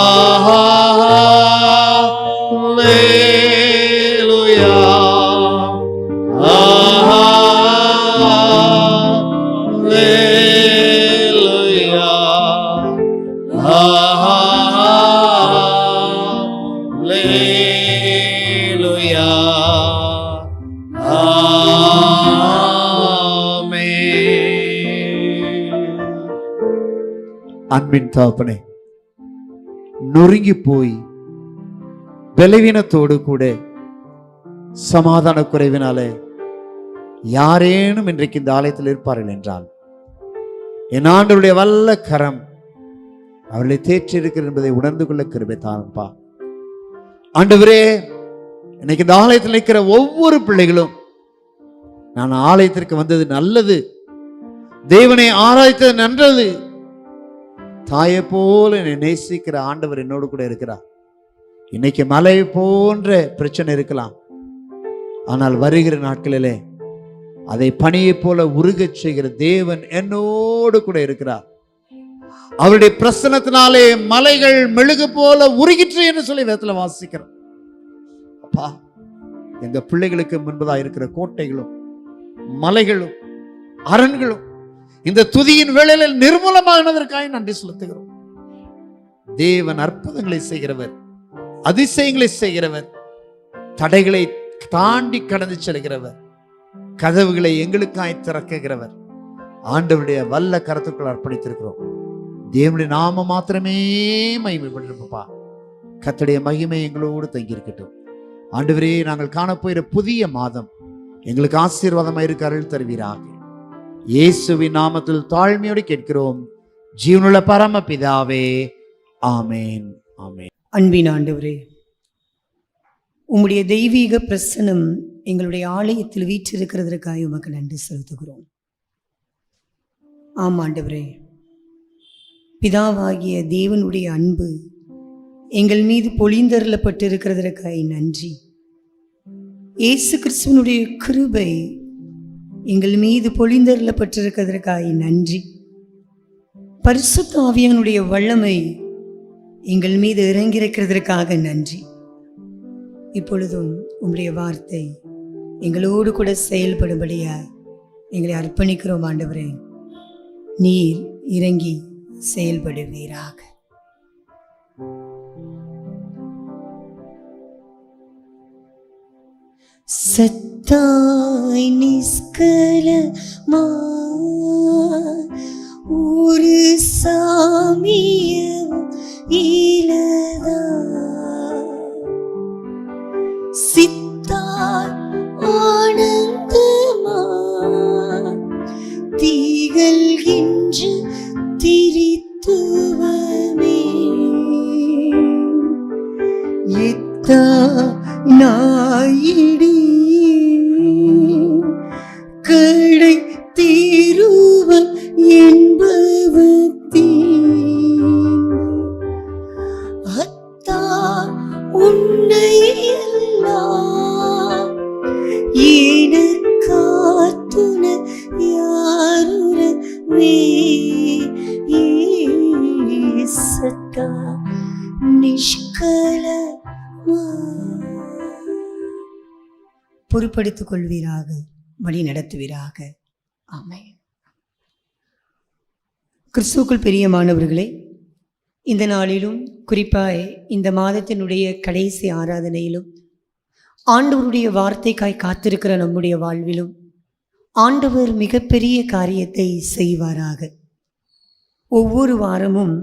[SPEAKER 2] அன்பின் தகப்பனே, நொறுங்கி போய் பலவீனத்தோடு கூட சமாதான குறைவினாலே யாரேனும் இன்றைக்கு இந்த ஆலயத்தில் இருப்பார்கள் என்றால், என் ஆண்டவருடைய வல்ல கரம் அவர்களை தேற்றி இருக்கிறது என்பதை உணர்ந்து கொள்ள கிருபை தாருப்பா. ஆண்டவரே, இன்னைக்கு இந்த ஆலயத்தில் இருக்கிற ஒவ்வொரு பிள்ளைகளும், நான் ஆலயத்திற்கு வந்தது நல்லது, தேவனை ஆராய்த்தது நன்றது, தாயை போல என்னை நேசிக்கிற ஆண்டவர் என்னோடு கூட இருக்கிறார். இன்னைக்கு மலை போன்ற பிரச்சனை இருக்கலாம், ஆனால் வருகிற நாட்களிலே அதை பனியை போல உருகச் செய்கிற தேவன் என்னோடு கூட இருக்கிறார். அவருடைய பிரசன்னத்தினாலே மலைகள் மெழுகு போல உருகிற்று என்று சொல்லி வேதத்துல வாசிக்கிறோம். அப்பா, எங்க பிள்ளைகளுக்கு முன்பதாக இருக்கிற கோட்டைகளும் மலைகளும் அரண்களும் இந்த துதியின் வேளையில் நிர்மூலமானதற்காக நன்றி செலுத்துகிறோம். தேவன் அற்புதங்களை செய்கிறவர், அதிசயங்களை செய்கிறவர், தடைகளை தாண்டி கடந்து செல்கிறவர், கதவுகளை எங்களுக்காய் திறக்குகிறவர். ஆண்டவருடைய வல்ல கரத்துக்குள் அர்ப்பணித்திருக்கிறோம். தேவனுடைய நாம மாத்திரமே மகிமைப்பட்டிருப்பா. கர்த்தருடைய மகிமை எங்களோடு தங்கியிருக்கட்டும். ஆண்டவரே, நாங்கள் காணப்போகிற புதிய மாதம் எங்களுக்கு ஆசீர்வாதமாக இருக்க அருள் தருவீராக. இயேசுவின் நாமத்தில் தாழ்மையோடு கேட்கிறோம் ஜீவனுள்ள பரம பிதாவே, ஆமேன், ஆமேன்.
[SPEAKER 3] அன்பின் ஆண்டவரே, உம்முடைய தெய்வீக பிரசனம் எங்களுடைய ஆலயத்தில் வீற்றிருக்கிறதற்காக உமக்கு நன்றி செலுத்துகிறோம். ஆம் ஆண்டவரே, பிதாவாகிய தேவனுடைய அன்பு எங்கள் மீது பொழிந்தருளப்பட்டிருக்கிறதற்காக நன்றி. இயேசு கிறிஸ்துவனுடைய கிருபை எங்கள் மீது பொழிந்தருளப்பட்டிருக்கிறதற்காக நன்றி. பரிசுத்த ஆவியானுடைய வல்லமை எங்கள் மீது இறங்கியிருக்கிறதற்காக நன்றி. இப்பொழுதும் உம்முடைய வார்த்தை எங்களோடு கூட செயல்படும்படியாய் எங்களை அர்ப்பணிக்கிறோம். ஆண்டவரே, நீர் இறங்கி செயல்படுவீராக. சத்தாய் நிஷ்கலமா ஒரு சாமியம் இலதா சித்தாய் ஆனந்தமா திகழ்கின்ற திரித்துவமே எத்தா நாயிடி கடை தீருவம் என்பவத்தீ அத்தா உன்னை எல்லாம் எனக்காத்துண யாருரவே சத்தா நிஷ்கலமா. பொறுப்படுத்திக் கொள்வீராக, வழி நடத்துவீராக. ஆமென். கிறிஸ்துவுக்குள் பிரியமானவர்களே, இந்த நாளிலும் குறிப்பாய் இந்த மாதத்தினுடைய கடைசி ஆராதனையிலும் ஆண்டவருடைய வார்த்தைக்காய் காத்திருக்கிற நம்முடைய வாழ்விலும் ஆண்டவர் மிகப்பெரிய காரியத்தை செய்வாராக. ஒவ்வொரு வாரமும்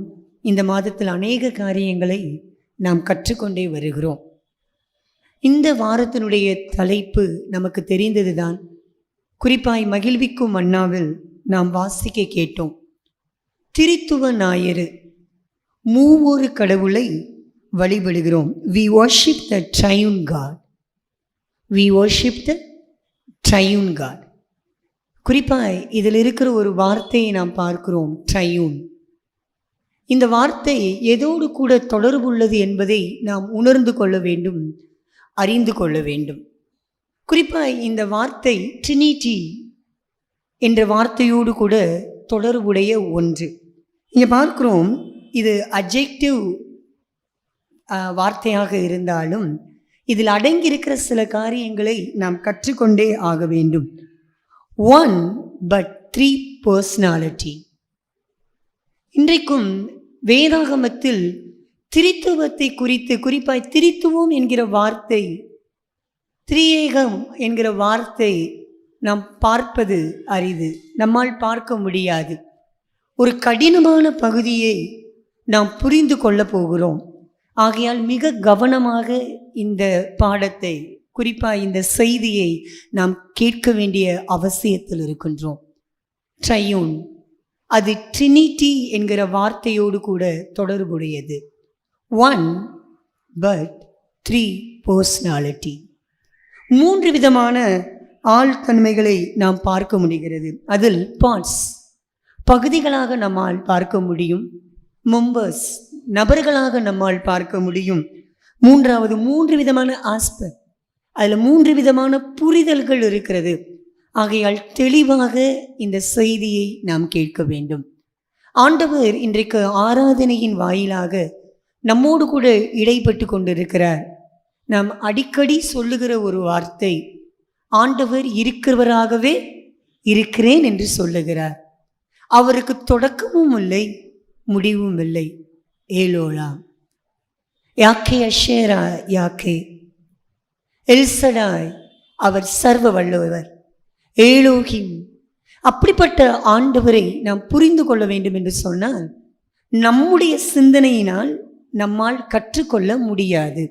[SPEAKER 3] இந்த மாதத்தில் அநேக காரியங்களை நாம் கற்றுக்கொண்டே வருகிறோம். இந்த வாரத்தினுடைய தலைப்பு நமக்கு தெரிந்ததுதான். குறிப்பாய் மகிழ்விக்கும் மன்னாவில் நாம் வாசிக்க கேட்டோம், திரித்துவ ஞாயிறு, மூவொரு கடவுளை வழிபடுகிறோம். We worship the triune God. We worship the triune God. குறிப்பாய் இதில் இருக்கிற ஒரு வார்த்தையை நாம் பார்க்கிறோம், ட்ரையூன். இந்த வார்த்தை எதோடு கூட தொடர்புள்ளது என்பதை நாம் உணர்ந்து கொள்ள வேண்டும், அறிந்து கொள்ள வேண்டும். குறிப்பாய் இந்த வார்த்தை ட்ரினிட்டி என்ற வார்த்தையோடு கூட தொடர்புடைய ஒன்று. இங்கே பார்க்கிறோம், இது அட்ஜெக்டிவ் வார்த்தையாக இருந்தாலும் இதில் அடங்கியிருக்கிற சில காரியங்களை நாம் கற்றுக்கொண்டே ஆக வேண்டும். 1 but 3 personality. இன்றைக்கும் வேதாகமத்தில் திரித்துவத்தை குறித்து, குறிப்பாய் திரித்துவம் என்கிற வார்த்தை, திரியேகம் என்கிற வார்த்தை நாம் பார்ப்பது அரிது, நம்மால் பார்க்க முடியாது. ஒரு கடினமான பகுதியை நாம் புரிந்து கொள்ள போகிறோம். ஆகையால் மிக கவனமாக இந்த பாடத்தை, குறிப்பாக இந்த செய்தியை நாம் கேட்க வேண்டிய அவசியத்தில் இருக்கின்றோம். ட்ரையூன், அது ட்ரினிட்டி என்கிற வார்த்தையோடு கூட தொடர்புடையது. 1 but 3 personality. 3 விதமான ஆழ்தன்மைகளை நாம் பார்க்க முடிகிறது. அதில் பார்ட்ஸ், பகுதிகளாக நம்மால் பார்க்க முடியும். மெம்பர்ஸ், நபர்களாக நம்மால் பார்க்க முடியும். மூன்றாவது 3 விதமான ஆஸ்பெக்ட், அதில் 3 விதமான புரிதல்கள் இருக்கிறது. ஆகையால் தெளிவாக இந்த செய்தியை நாம் கேட்க வேண்டும். ஆண்டவர் இன்றைக்கு ஆராதனையின் வாயிலாக நம்மோடு கூட இடைப்பட்டு கொண்டிருக்கிறார். நாம் அடிக்கடி சொல்லுகிற ஒரு வார்த்தை, ஆண்டவர் இருக்கிறவராகவே இருக்கிறேன் என்று சொல்லுகிறார். அவருக்கு தொடக்கமும் இல்லை, முடிவும் இல்லை. ஏலோலா, யாக்கே அஷேரா, யாக்கே எல்சடாய், அவர் சர்வ வல்லவர். ஏலோகிம், அப்படிப்பட்ட ஆண்டவரை நாம் புரிந்து கொள்ள வேண்டும் என்று சொன்னால் நம்முடைய சிந்தனையினால் நம்மால் கற்றுக்கொள்ள முடியாது.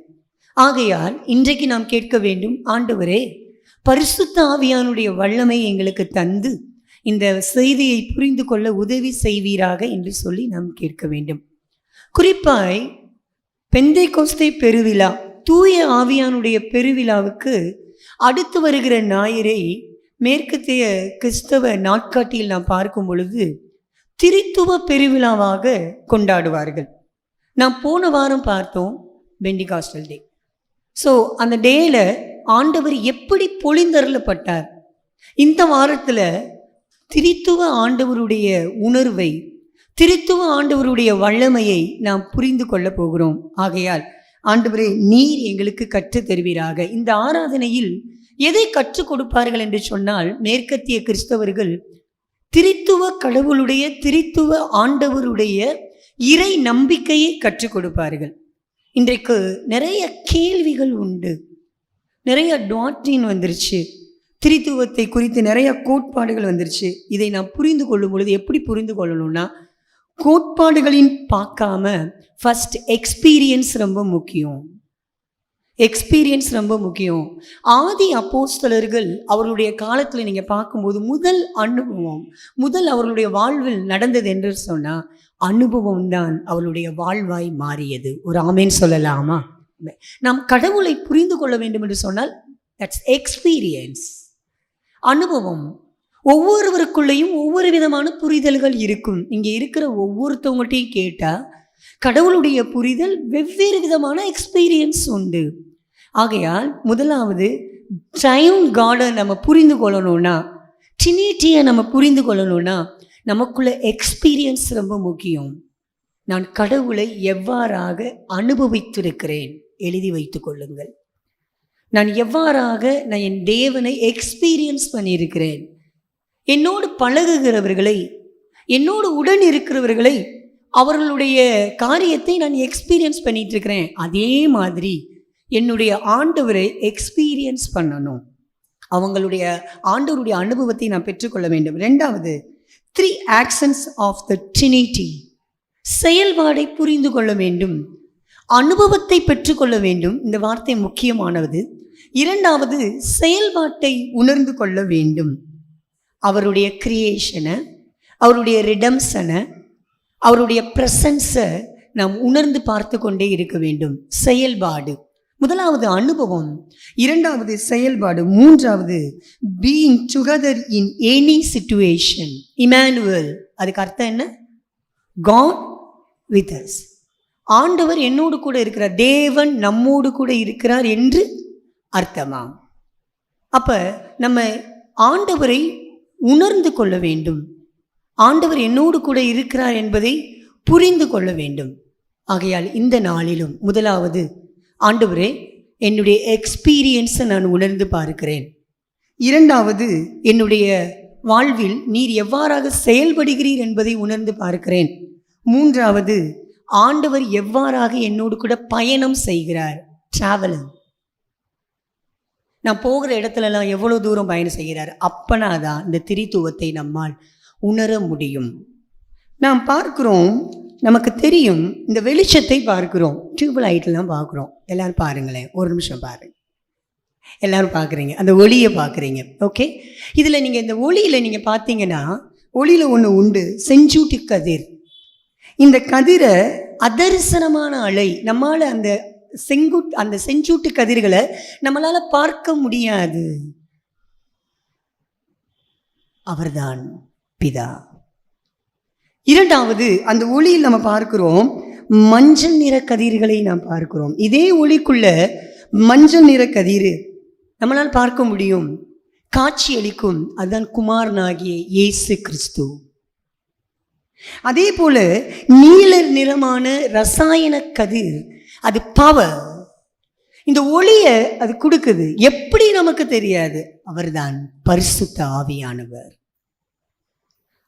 [SPEAKER 3] ஆகையால் இன்றைக்கு நாம் கேட்க வேண்டும், ஆண்டவரே பரிசுத்த ஆவியானுடைய வல்லமை எங்களுக்கு தந்து இந்த செய்தியை புரிந்து கொள்ள உதவி செய்வீராக என்று சொல்லி நாம் கேட்க வேண்டும். குறிப்பாய் பெந்தைக்கோஸ்தே பெருவிழா, தூய ஆவியானுடைய பெருவிழாவுக்கு அடுத்து வருகிற ஞாயிறை மேற்கத்திய கிறிஸ்தவ நாட்காட்டியில் நாம் பார்க்கும் பொழுது திரித்துவ பெருவிழாவாக கொண்டாடுவார்கள். நாம் போன வாரம் பார்த்தோம் பெண்டிகாஸ்டல் டே. ஸோ அந்த டேல ஆண்டவர் எப்படி பொழிந்தருளப்பட்டார், இந்த வாரத்தில் திரித்துவ ஆண்டவருடைய உணர்வை, திரித்துவ ஆண்டவருடைய வல்லமையை நாம் புரிந்து கொள்ள போகிறோம். ஆகையால் ஆண்டவரே நீர் எங்களுக்கு கற்றுத் தருவீராக. இந்த ஆராதனையில் எதை கற்றுக் கொடுப்பார்கள் என்று சொன்னால், மேற்கத்திய கிறிஸ்தவர்கள் திரித்துவ கடவுளுடைய, திரித்துவ ஆண்டவருடைய இறை நம்பிக்கையை கற்றுக் கொடுப்பார்கள். இன்றைக்கு நிறைய கேள்விகள் உண்டு, நிறைய டாக்ட்ரின் வந்துருச்சு, திரித்துவத்தை குறித்து நிறைய கோட்பாடுகள் வந்துருச்சு. இதை நாம் புரிந்து கொள்ளும் பொழுது எப்படி புரிந்து கொள்ளணும்னா, கோட்பாடுகளின் பார்க்காம ஃபர்ஸ்ட் எக்ஸ்பீரியன்ஸ் ரொம்ப முக்கியம். எக்ஸ்பீரியன்ஸ் ரொம்ப முக்கியம். ஆதி அப்போஸ்தலர்கள் அவர்களுடைய காலத்தில் நீங்கள் பார்க்கும்போது முதல் அனுபவம், முதல் அவர்களுடைய வாழ்வில் நடந்தது என்று சொன்னால் அனுபவம் தான் அவர்களுடைய வாழ்வாய் மாறியது. ஒரு ஆமேன் சொல்லலாமா? நாம் கடவுளை புரிந்து கொள்ள வேண்டும் என்று சொன்னால் தட்ஸ் எக்ஸ்பீரியன்ஸ், அனுபவம். ஒவ்வொருவருக்குள்ளேயும் ஒவ்வொரு விதமான புரிதல்கள் இருக்கும். இங்கே இருக்கிற ஒவ்வொருத்தவங்கள்ட்டையும் கேட்டால் கடவுளுடைய புரிதல் வெவ்வேறு விதமான எக்ஸ்பீரியன்ஸ் உண்டு. ஆகையால் முதலாவது ட்ரையூன் காடை நம்ம புரிந்து கொள்ளணும்னா, ட்ரினிட்டியை நம்ம புரிந்து கொள்ளணும்னா நமக்குள்ள எக்ஸ்பீரியன்ஸ் ரொம்ப முக்கியம். நான் கடவுளை எவ்வாறாக அனுபவித்திருக்கிறேன் எழுதி வைத்து கொள்ளுங்கள். நான் எவ்வாறாக என் தேவனை எக்ஸ்பீரியன்ஸ் பண்ணியிருக்கிறேன். என்னோடு பழகுகிறவர்களை, என்னோடு உடன் இருக்கிறவர்களை, அவர்களுடைய காரியத்தை நான் எக்ஸ்பீரியன்ஸ் பண்ணிட்டு இருக்கிறேன். அதே மாதிரி என்னுடைய ஆண்டவரை எக்ஸ்பீரியன்ஸ் பண்ணணும். அவங்களுடைய ஆண்டவருடைய அனுபவத்தை நான் பெற்றுக்கொள்ள வேண்டும். ரெண்டாவது 3 ஆக்ஷன்ஸ் ஆஃப் த ட்ரினிட்டி, செயல்பாடை புரிந்து கொள்ள வேண்டும், அனுபவத்தை பெற்றுக்கொள்ள வேண்டும். இந்த வார்த்தை முக்கியமானது. இரண்டாவது செயல்பாட்டை உணர்ந்து கொள்ள வேண்டும். அவருடைய கிரியேஷனை, அவருடைய ரிடம்ஷனை, அவருடைய ப்ரெசன்ஸை நாம் உணர்ந்து பார்த்து கொண்டே இருக்க வேண்டும். செயல்பாடு, முதலாவது அனுபவம், இரண்டாவது செயல்பாடு, மூன்றாவது being together in any situation. Emmanuel, அதுக்கு அர்த்தம் என்ன? God with us. ஆண்டவர் என்னோடு கூட இருக்கிறார், தேவன் நம்மோடு கூட இருக்கிறார் என்று அர்த்தமாம். அப்ப நம்ம ஆண்டவரை உணர்ந்து கொள்ள வேண்டும், ஆண்டவர் என்னோடு கூட இருக்கிறார் என்பதை புரிந்து கொள்ள வேண்டும். ஆகையால் இந்த நாளிலும் முதலாவது, ஆண்டவரே என்னுடைய எக்ஸ்பீரியன்ஸை நான் உணர்ந்து பார்க்கிறேன். இரண்டாவது, என்னுடைய வாழ்வில் நீர் எவ்வாறாக செயல்படுகிறீர் என்பதை உணர்ந்து பார்க்கிறேன். மூன்றாவது, ஆண்டவர் எவ்வாறாக என்னோடு கூட பயணம் செய்கிறார், டிராவலிங். நான் போகிற இடத்துலலாம் எவ்வளோ தூரம் பயணம் செய்கிறார், அப்பனாதான் இந்த திரித்துவத்தை நம்மால் உணர முடியும். நாம் பார்க்கிறோம், நமக்கு தெரியும், இந்த வெளிச்சத்தை பார்க்கிறோம், டியூப் லைட்லாம் பார்க்குறோம். எல்லாரும் பாருங்களேன், ஒரு நிமிஷம் பாருங்க. எல்லாரும் பார்க்குறீங்க, அந்த ஒளியை பார்க்குறீங்க. ஓகே, இதில் நீங்கள் இந்த ஒளியில் நீங்கள் பார்த்தீங்கன்னா, ஒளியில் ஒன்று உண்டு, செஞ்சூட்டு கதிர். இந்த கதிரை அதரிசனமான அலை, நம்மால் அந்த செஞ்சூட்டு கதிர்களை நம்மளால் பார்க்க முடியாது. அவர்தான் பிதா. இரண்டாவது, அந்த ஒளியில் நம்ம பார்க்கிறோம் மஞ்சள் நிற கதிர்களை நாம் பார்க்கிறோம். இதே ஒளிக்குள்ள மஞ்சள் நிற கதிர் நம்மளால் பார்க்க முடியும், காட்சி அளிக்கும். அதுதான் குமாரனாகிய இயேசு கிறிஸ்து. அதே போல நீல நிறமான ரசாயன கதிர், அது பவர். இந்த ஒளியை அது கொடுக்குது. எப்படி நமக்கு தெரியாது? அவர்தான் பரிசுத்த ஆவியானவர்.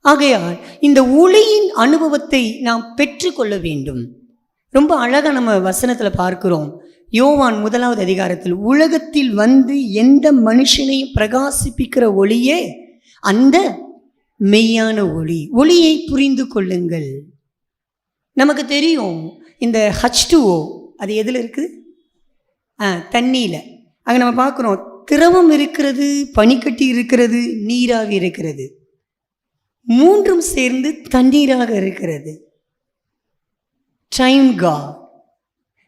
[SPEAKER 3] ஆகையால் இந்த ஒளியின் அனுபவத்தை நாம் பெற்றுக்கொள்ள வேண்டும். ரொம்ப அழகா நம்ம வசனத்தில் பார்க்கிறோம். யோவான் 1வது அதிகாரத்தில், உலகத்தில் வந்து எந்த மனுஷனையும் பிரகாசிப்பிக்கிற ஒளியே அந்த மெய்யான ஒளி. ஒளியை புரிந்து கொள்ளுங்கள். நமக்கு தெரியும், இந்த H2O அது எதில் இருக்குது? தண்ணியில். அங்கே நம்ம பார்க்குறோம், திரவம் இருக்கிறது, பனிக்கட்டி இருக்கிறது, நீராவி இருக்கிறது. மூன்றும் சேர்ந்து தண்ணீராக இருக்கிறது. Triune God.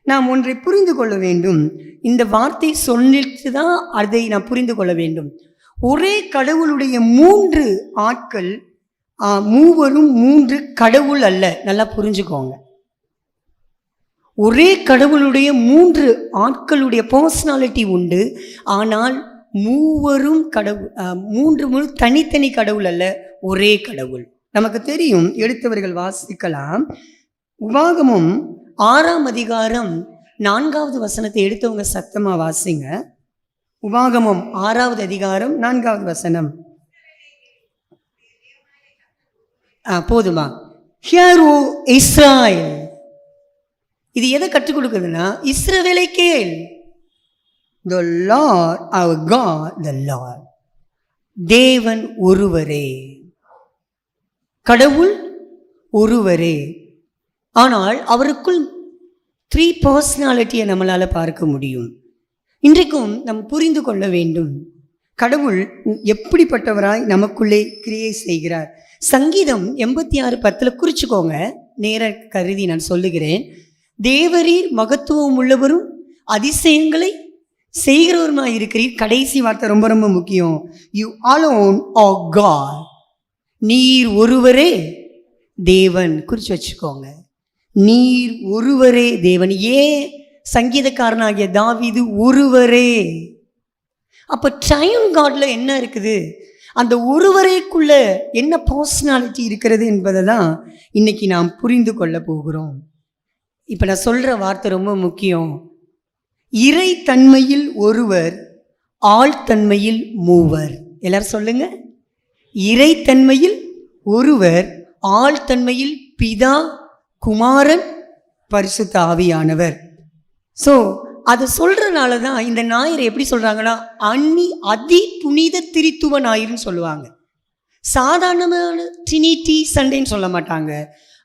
[SPEAKER 3] நாம் ஒன்றை புரிந்து கொள்ள வேண்டும். இந்த வார்த்தை சொல்லிட்டு தான் அதை நாம் புரிந்து கொள்ள வேண்டும். ஒரே கடவுளுடைய 3 ஆட்கள், மூவரும் 3 கடவுள் அல்ல. நல்லா புரிஞ்சுக்கோங்க. ஒரே கடவுளுடைய 3 ஆட்களுடைய பர்சனாலிட்டி உண்டு. ஆனால் மூவரும் கடவுள், 3 தனித்தனி கடவுள் அல்ல, ஒரே கடவுள். நமக்கு தெரியும், எடுத்தவர்கள் வாசிக்கலாம். உபாகமம் 6ஆம் அதிகாரம் 4வது வசனத்தை எடுத்தவங்க சத்தமா வாசிங்க. உபாகமம் 6வது அதிகாரம் 4வது வசனம். போதுமா? ஹியர் ஓ இஸ்ராயேல். இது எதை கற்றுக் கொடுக்குதுன்னா, இஸ்ரவேலை கேள். The Lord our God, the Lord. தேவன் ஒருவரே, கடவுள் ஒருவரே. ஆனால் அவருக்குள் 3 பர்சனாலிட்டியை நம்மளால் பார்க்க முடியும். இன்றைக்கும் நாம் புரிந்து கொள்ள வேண்டும், கடவுள் எப்படிப்பட்டவராய் நமக்குள்ளே கிரியை செய்கிறார். சங்கீதம் 86:10 குறிச்சுக்கோங்க, நேர கருதி நான் சொல்லுகிறேன். தேவரீர் மகத்துவம் உள்ளவரும் அதிசயங்களை செய்கிறவருமாய் இருக்கிறீர். கடைசி வார்த்தை ரொம்ப ரொம்ப முக்கியம். You alone are God. நீர் ஒருவரே தேவன். குறிச்சு வச்சுக்கோங்க, நீர் ஒருவரே தேவன். ஏன் சங்கீதக்காரனாகிய தாவீது ஒருவரே? அப்ப ட்ரைன் காட்ல என்ன இருக்குது, அந்த ஒருவரேக்குள்ள என்ன பர்சனாலிட்டி இருக்கிறது என்பதை தான் இன்னைக்கு நாம் புரிந்து கொள்ள போகிறோம். இப்ப நான் சொல்ற வார்த்தை ரொம்ப முக்கியம். இறை தன்மையில் ஒருவர், ஆழ்தன்மையில் மூவர். எல்லாரும் சொல்லுங்க. இறை தன்மையில் ஒருவர், ஆழ்தன்மையில் பிதா, குமாரன், பரிசுத்த ஆவியானவர். ஸோ அதை சொல்றதுனால தான் இந்த ஞாயிறு எப்படி சொல்றாங்கன்னா, அதி புனித திரித்துவ ஞாயிறுன்னு சொல்லுவாங்க. சாதாரணமான ட்ரினிட்டி சண்டேன்னு சொல்ல மாட்டாங்க,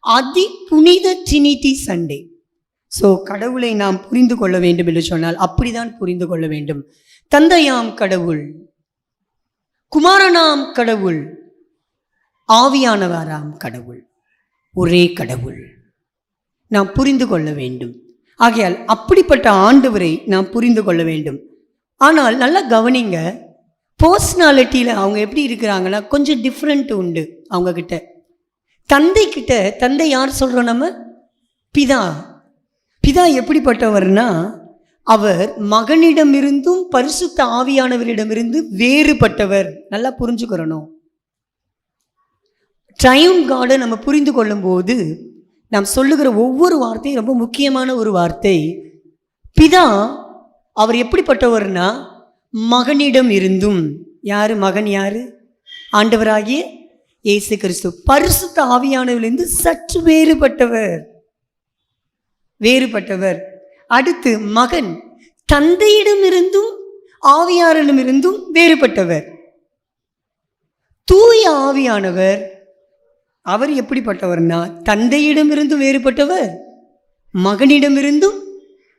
[SPEAKER 3] அதி புனித ட்ரினிட்டி சண்டே. ஸோ கடவுளை நாம் புரிந்து கொள்ள வேண்டும் என்று சொன்னால் அப்படிதான் புரிந்து கொள்ள வேண்டும். தந்தையாம் கடவுள், குமாரனாம் கடவுள், ஆவியானவராம் கடவுள், ஒரே கடவுள் நாம் புரிந்து கொள்ள வேண்டும். ஆகையால் அப்படிப்பட்ட ஆண்டவரை நாம் புரிந்து கொள்ள வேண்டும். ஆனால் நல்லா கவனிங்க, பர்சனாலிட்டியில் அவங்க எப்படி இருக்கிறாங்கன்னா கொஞ்சம் டிஃப்ரெண்ட் உண்டு அவங்க கிட்ட. தந்தை கிட்ட, தந்தை யார் சொல்கிறோம் நம்ம? பிதா. பிதா எப்படிப்பட்டவர்னா, அவர் மகனிடமிருந்தும் பரிசுத்த ஆவியானவரிடமிருந்து வேறுபட்டவர். நல்லா புரிஞ்சுக்கிறணும். ட்ரைன் காடை நம்ம புரிந்து கொள்ளும் போது நாம் சொல்லுகிற ஒவ்வொரு வார்த்தையும் ரொம்ப முக்கியமான ஒரு வார்த்தை. பிதா அவர் எப்படிப்பட்டவர்னா, மகனிடம் இருந்தும். யாரு மகன்? யாரு? ஆண்டவராகிய இயேசு கிறிஸ்து. பரிசுத்த ஆவியானவரிலிருந்து சற்று வேறுபட்டவர். அடுத்து மகன் தந்தையிடமிருந்தும் ஆவியாரிடமிருந்தும் வேறுபட்டவர். தூய ஆவியானவர் அவர் எப்படிப்பட்டவர்னா தந்தையிடமிருந்தும் வேறுபட்டவர், மகனிடமிருந்தும்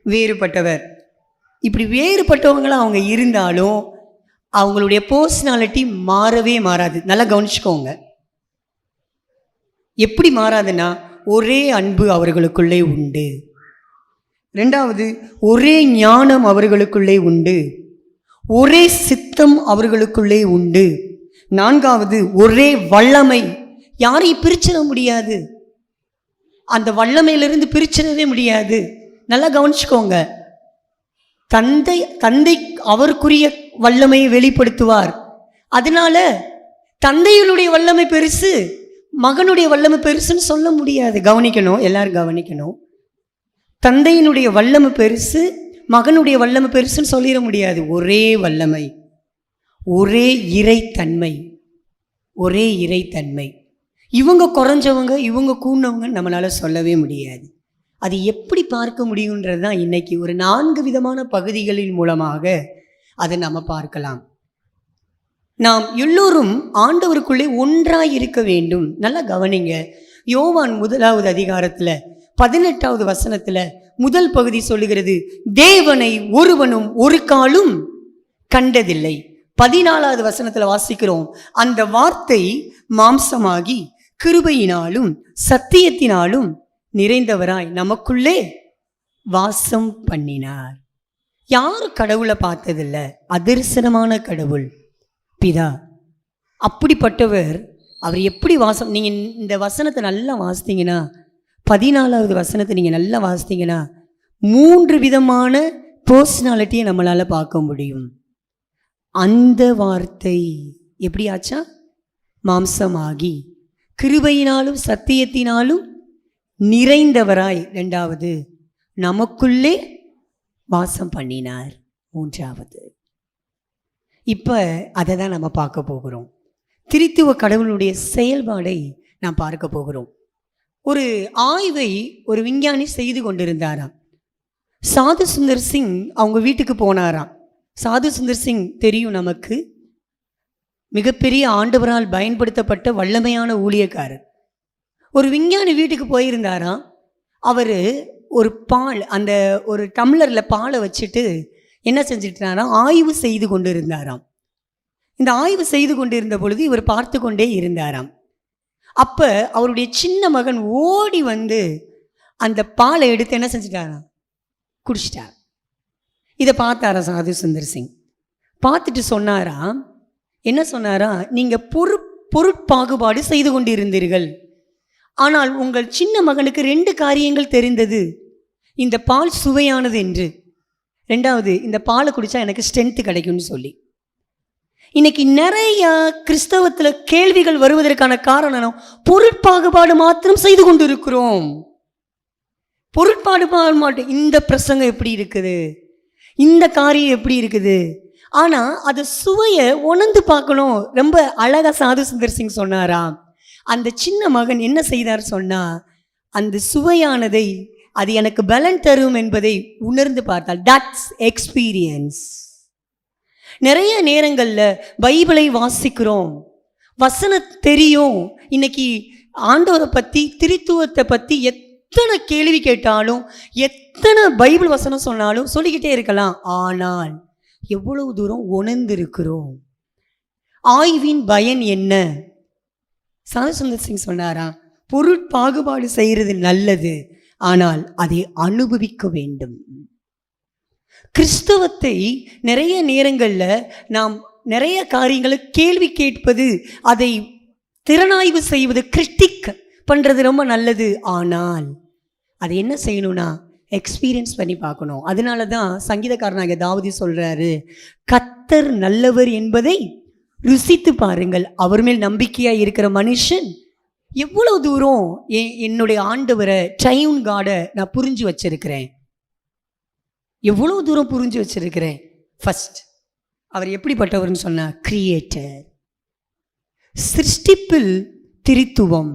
[SPEAKER 3] வேறுபட்டவர். இப்படி வேறுபட்டவங்களாக அவங்க இருந்தாலும் அவங்களுடைய பர்சனாலிட்டி மாறவே மாறாது. நல்லா கவனிச்சுக்கோங்க. எப்படி மாறாதுன்னா, ஒரே அன்பு அவர்களுக்குள்ளே உண்டு. ரெண்டாவது, ஒரே ஞானம் அவர்களுக்குள்ளே உண்டு. ஒரே சித்தம் அவர்களுக்குள்ளே உண்டு. நான்காவது, ஒரே வல்லமை. யாரையும் பிரிச்சிட முடியாது. அந்த வல்லமையிலிருந்து பிரிச்சிடவே முடியாது. நல்லா கவனிச்சுக்கோங்க. தந்தை அவருக்குரிய வல்லமையை வெளிப்படுத்துவார். அதனால தந்தையினுடைய வல்லமை பெருசு, மகனுடைய வல்லமை பெருசுன்னு சொல்ல முடியாது. கவனிக்கணும், எல்லாரும் கவனிக்கணும். தந்தையினுடைய வல்லமை பெருசு, மகனுடைய வல்லமை பெருசுன்னு சொல்லிட முடியாது. ஒரே வல்லமை, ஒரே இறைத்தன்மை, ஒரே இறைத்தன்மை. இவங்க குறைஞ்சவங்க, இவங்க கூண்டவங்க நம்மளால சொல்லவே முடியாது. அது எப்படி பார்க்க முடியுன்றது தான் இன்னைக்கு ஒரு 4 விதமான பகுதிகளின் மூலமாக அதை நம்ம பார்க்கலாம். நாம் எல்லோரும் ஆண்டவருக்குள்ளே ஒன்றாய் இருக்க வேண்டும். நல்லா கவனிங்க. யோவான் 1வது அதிகாரத்தில் 18வது வசனத்தில் முதல் பகுதி சொல்லுகிறது, தேவனை ஒருவனும் ஒரு காலும் கண்டதில்லை. 14வது வசனத்தில் வாசிக்கிறோம், அந்த வார்த்தை மாம்சமாகி கிருபையினாலும் சத்தியத்தினாலும் நிறைந்தவராய் நமக்குள்ளே வாசம் பண்ணினார். யாரும் கடவுளை பார்த்ததில்லை, அதர்சனமான கடவுள் பிதா. அப்படிப்பட்டவர் அவர் எப்படி வாசம். நீங்கள் இந்த வசனத்தை நல்லா வாசித்தீங்கன்னா, 14வது வசனத்தை நீங்கள் நல்லா வாசித்தீங்கன்னா 3 விதமான பர்சனாலிட்டியை நம்மளால் பார்க்க முடியும். அந்த வார்த்தை எப்படியாச்சா? மாம்சமாகி கிருபையினாலும் சத்தியத்தினாலும் நிறைந்தவராய், 2வது நமக்குள்ளே வாசம் பண்ணினார், 3வது. இப்போ அதை தான் நம்ம பார்க்க போகிறோம். திரித்துவ கடவுளுடைய செயல்பாடை நாம் பார்க்க போகிறோம். ஒரு ஆய்வை ஒரு விஞ்ஞானி செய்து கொண்டிருந்தாராம். சாது சுந்தர் சிங் அவங்க வீட்டுக்கு போனாராம். சாது சுந்தர் சிங் தெரியும் நமக்கு, மிகப்பெரிய ஆண்டவரால் பயன்படுத்தப்பட்ட வல்லமையான ஊழியக்காரர். ஒரு விஞ்ஞானி வீட்டுக்கு போயிருந்தாராம். அவர் ஒரு பால், அந்த ஒரு டம்ளரில் பாலை வச்சுட்டு என்ன செஞ்சிட்டாராம், ஆய்வு செய்து கொண்டு இருந்தாராம். இந்த ஆய்வு செய்து கொண்டிருந்த பொழுது இவர் பார்த்து கொண்டே இருந்தாராம். அப்போ அவருடைய சின்ன மகன் ஓடி வந்து அந்த பாலை எடுத்து என்ன செஞ்சிட்டாராம், குடிச்சிட்டார். இதை பார்த்தாரா சாது சுந்தர் சிங். பார்த்துட்டு சொன்னாராம், என்ன சொன்னாரா, நீங்கள் பொருட்பாகுபாடு செய்து கொண்டிருந்தீர்கள். ஆனால் உங்கள் சின்ன மகனுக்கு 2 காரியங்கள் தெரிந்தது. இந்த பால் சுவையானது என்று, 2வது இந்த பாலை குடித்தா எனக்கு ஸ்ட்ரென்த்து கிடைக்கும்னு சொல்லி. இன்னைக்கு நிறைய கிறிஸ்தவத்தில் கேள்விகள் வருவதற்கான காரணம் பொருட்பாகுபாடு மாத்திரம் செய்து கொண்டு இருக்கிறோம். பொருட்பாடுபாடு மாட்டோம். இந்த பிரசங்கம் எப்படி இருக்குது, இந்த காரியம் எப்படி இருக்குது, ஆனால் அது சுவையை உணர்ந்து பார்க்கணும். ரொம்ப அழகா சாது சுந்தர் சிங் சொன்னாராம். அந்த சின்ன மகன் என்ன செய்தார் சொன்னா, அந்த சுவையானதை அது எனக்கு பலன் தரும் என்பதை உணர்ந்து பார்த்தால், தட்ஸ் எக்ஸ்பீரியன்ஸ். நிறைய நேரங்களில் பைபிளை வாசிக்கிறோம், வசனம் தெரியும். இன்னைக்கு ஆண்டவரை பற்றி, திரித்துவத்தை பற்றி எத்தனை கேள்வி கேட்டாலும், எத்தனை பைபிள் வசனம் சொன்னாலும் சொல்லிக்கிட்டே இருக்கலாம். ஆனால் எவ்வளவு தூரம் உணர்ந்திருக்கிறோம்? ஆய்வின் பயன் என்ன? சாது சுந்தர் சிங் சொன்னாரா, பொருட்பாகுபாடு செய்கிறது நல்லது, ஆனால் அதை அனுபவிக்க வேண்டும். கிறிஸ்தவத்தை நிறைய நேரங்களில் நாம் நிறைய காரியங்களை கேள்வி கேட்பது, அதை திறனாய்வு செய்வது, கிரிட்டிக் பண்ணுறது ரொம்ப நல்லது. ஆனால் அதை என்ன செய்யணும்னா எக்ஸ்பீரியன்ஸ் பண்ணி பார்க்கணும். அதனால தான் சங்கீதக்காரனாகிய தாவீது சொல்கிறாரு, கர்த்தர் நல்லவர் என்பதை ருசித்து பாருங்கள், அவர் மேல் நம்பிக்கையாக இருக்கிற மனுஷன் எவ்வளவு தூரம் என்னுடைய ஆண்டவரை, ட்ரையூன் காடை நான் புரிஞ்சு வச்சிருக்கிறேன், எவ்வளவு தூரம் புரிஞ்சு வச்சிருக்கிறேன். ஃபர்ஸ்ட் அவர் எப்படிப்பட்டவர்னு சொன்னால், கிரியேட்டர், சிருஷ்டிப்பில் திரித்துவம்.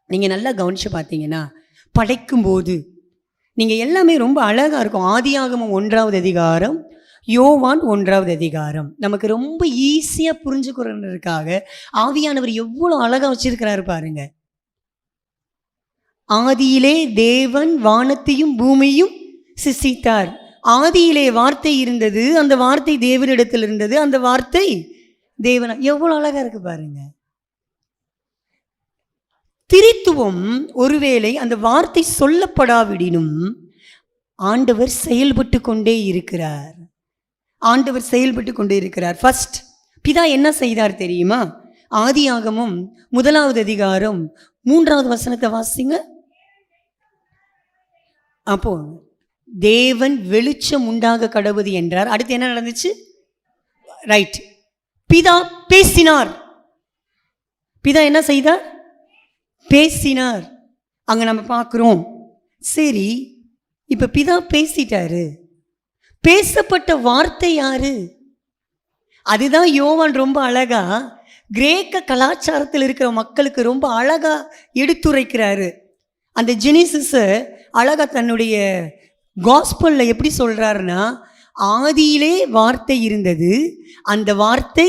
[SPEAKER 3] நீங்கள் நல்லா கவனித்து பார்த்தீங்கன்னா, படைக்கும்போது நீங்கள் எல்லாமே ரொம்ப அழகாக இருக்கும். ஆதியாகமம் 1வது அதிகாரம், யோவான் 1வது அதிகாரம் நமக்கு ரொம்ப ஈஸியாக புரிஞ்சுக்கிறதுக்காக ஆவியானவர் எவ்வளோ அழகாக வச்சிருக்கிறாரு பாருங்க. ஆதியிலே தேவன் வானத்தையும் பூமியும் சிருஷ்டித்தார். ஆதியிலே வார்த்தை இருந்தது, அந்த வார்த்தை தேவனிடத்தில் இருந்தது, அந்த வார்த்தை தேவனா. எவ்வளவு அழகா இருக்கு பாருங்க. திரித்துவம் ஒருவேளை அந்த வார்த்தை சொல்லப்படாவிடினும் ஆண்டவர் செயல்பட்டு கொண்டே இருக்கிறார். ஆண்டவர் செயல்பட்டு கொண்டே இருக்கிறார். ஃபர்ஸ்ட் பிதா என்ன செய்தார் தெரியுமா? ஆதியாகமம் 1வது அதிகாரம் 3வது வசனத்தை வாசிங்க. அப்போ தேவன் வெளிச்சம் உண்டாக கடவுது என்றார். அடுத்து என்ன நடந்துச்சு? ரைட், பிதா பேசினார். பிதா என்ன செய்தார்? பேசினார். அங்க நம்ம பார்க்கிறோம். சரி, இப்ப பிதா பேசிட்டாரு. பேசப்பட்ட வார்த்தை யாரு? அதுதான் யோவான் ரொம்ப அழகா கிரேக்க கலாச்சாரத்தில் இருக்கிற மக்களுக்கு ரொம்ப அழகா எடுத்துரைக்கிறாரு. அந்த ஜெனிசிஸை அழகா தன்னுடைய காஸ்பல்ல எப்படி சொல்றாருன்னா, ஆதியிலே வார்த்தை இருந்தது, அந்த வார்த்தை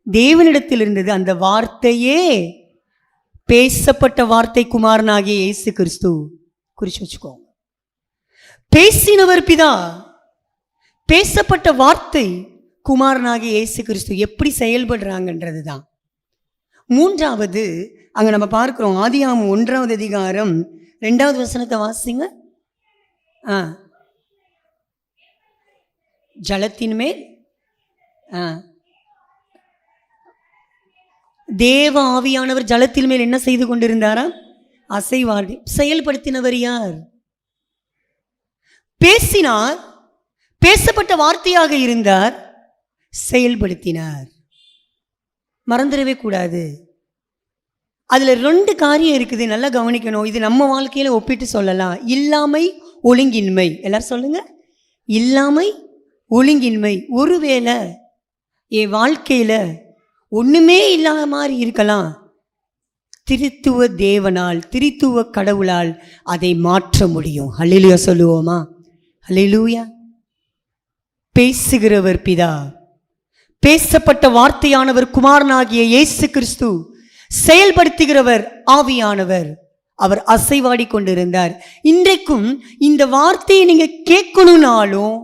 [SPEAKER 3] தேவனிடத்தில் இருந்தது, அந்த வார்த்தையே பேசப்பட்ட வார்த்தை குமாரனாகிய இயேசு கிறிஸ்து. குறிச்சு வச்சுக்கோங்க. பேசினவர் பிதா, பேசப்பட்ட வார்த்தை குமாரனாகிய இயேசு கிறிஸ்து. எப்படி செயல்படுறாங்கன்றது தான். 3வது அங்க நம்ம பார்க்கிறோம். ஆதியாகமம் 1வது அதிகாரம் 2வது வசனத்தை வாசிங்க. ஜலத்தின் மேல் தேவ ஆவியானவர் ஜலத்தின் மேல் என்ன செய்து கொண்டிருந்தாரா? அசைவாடி. செயல்படுத்தினவர் யார்? பேசினார், பேசப்பட்ட வார்த்தையாக இருந்தார், செயல்படுத்தினார். மறந்துடவே கூடாது. அதுல 2 காரியம் இருக்குது, நல்லா கவனிக்கணும். இது நம்ம வாழ்க்கையில ஒப்பிட்டு சொல்லலாம். இல்லாமை, ஒழுங்கின்மை. எல்லாரும் சொல்லுங்க, இல்லாமை, ஒழுங்கின்மை. ஒருவேளை என் வாழ்க்கையில ஒண்ணுமே இல்லாத மாதிரி இருக்கலாம். திரித்துவ தேவனால், திரித்துவ கடவுளால் அதை மாற்ற முடியும். ஹல்லேலூயா சொல்லுவோமா? ஹல்லேலூயா. பேசுகிறவர் பிதா, பேசப்பட்ட வார்த்தையானவர் குமாரனாகிய இயேசு கிறிஸ்து, செயல்படுத்துகிறவர் ஆவியானவர். அவர் அசைவாடி கொண்டிருந்தார். இன்றைக்கும் இந்த வார்த்தையை நீங்க கேட்கணும்னாலும்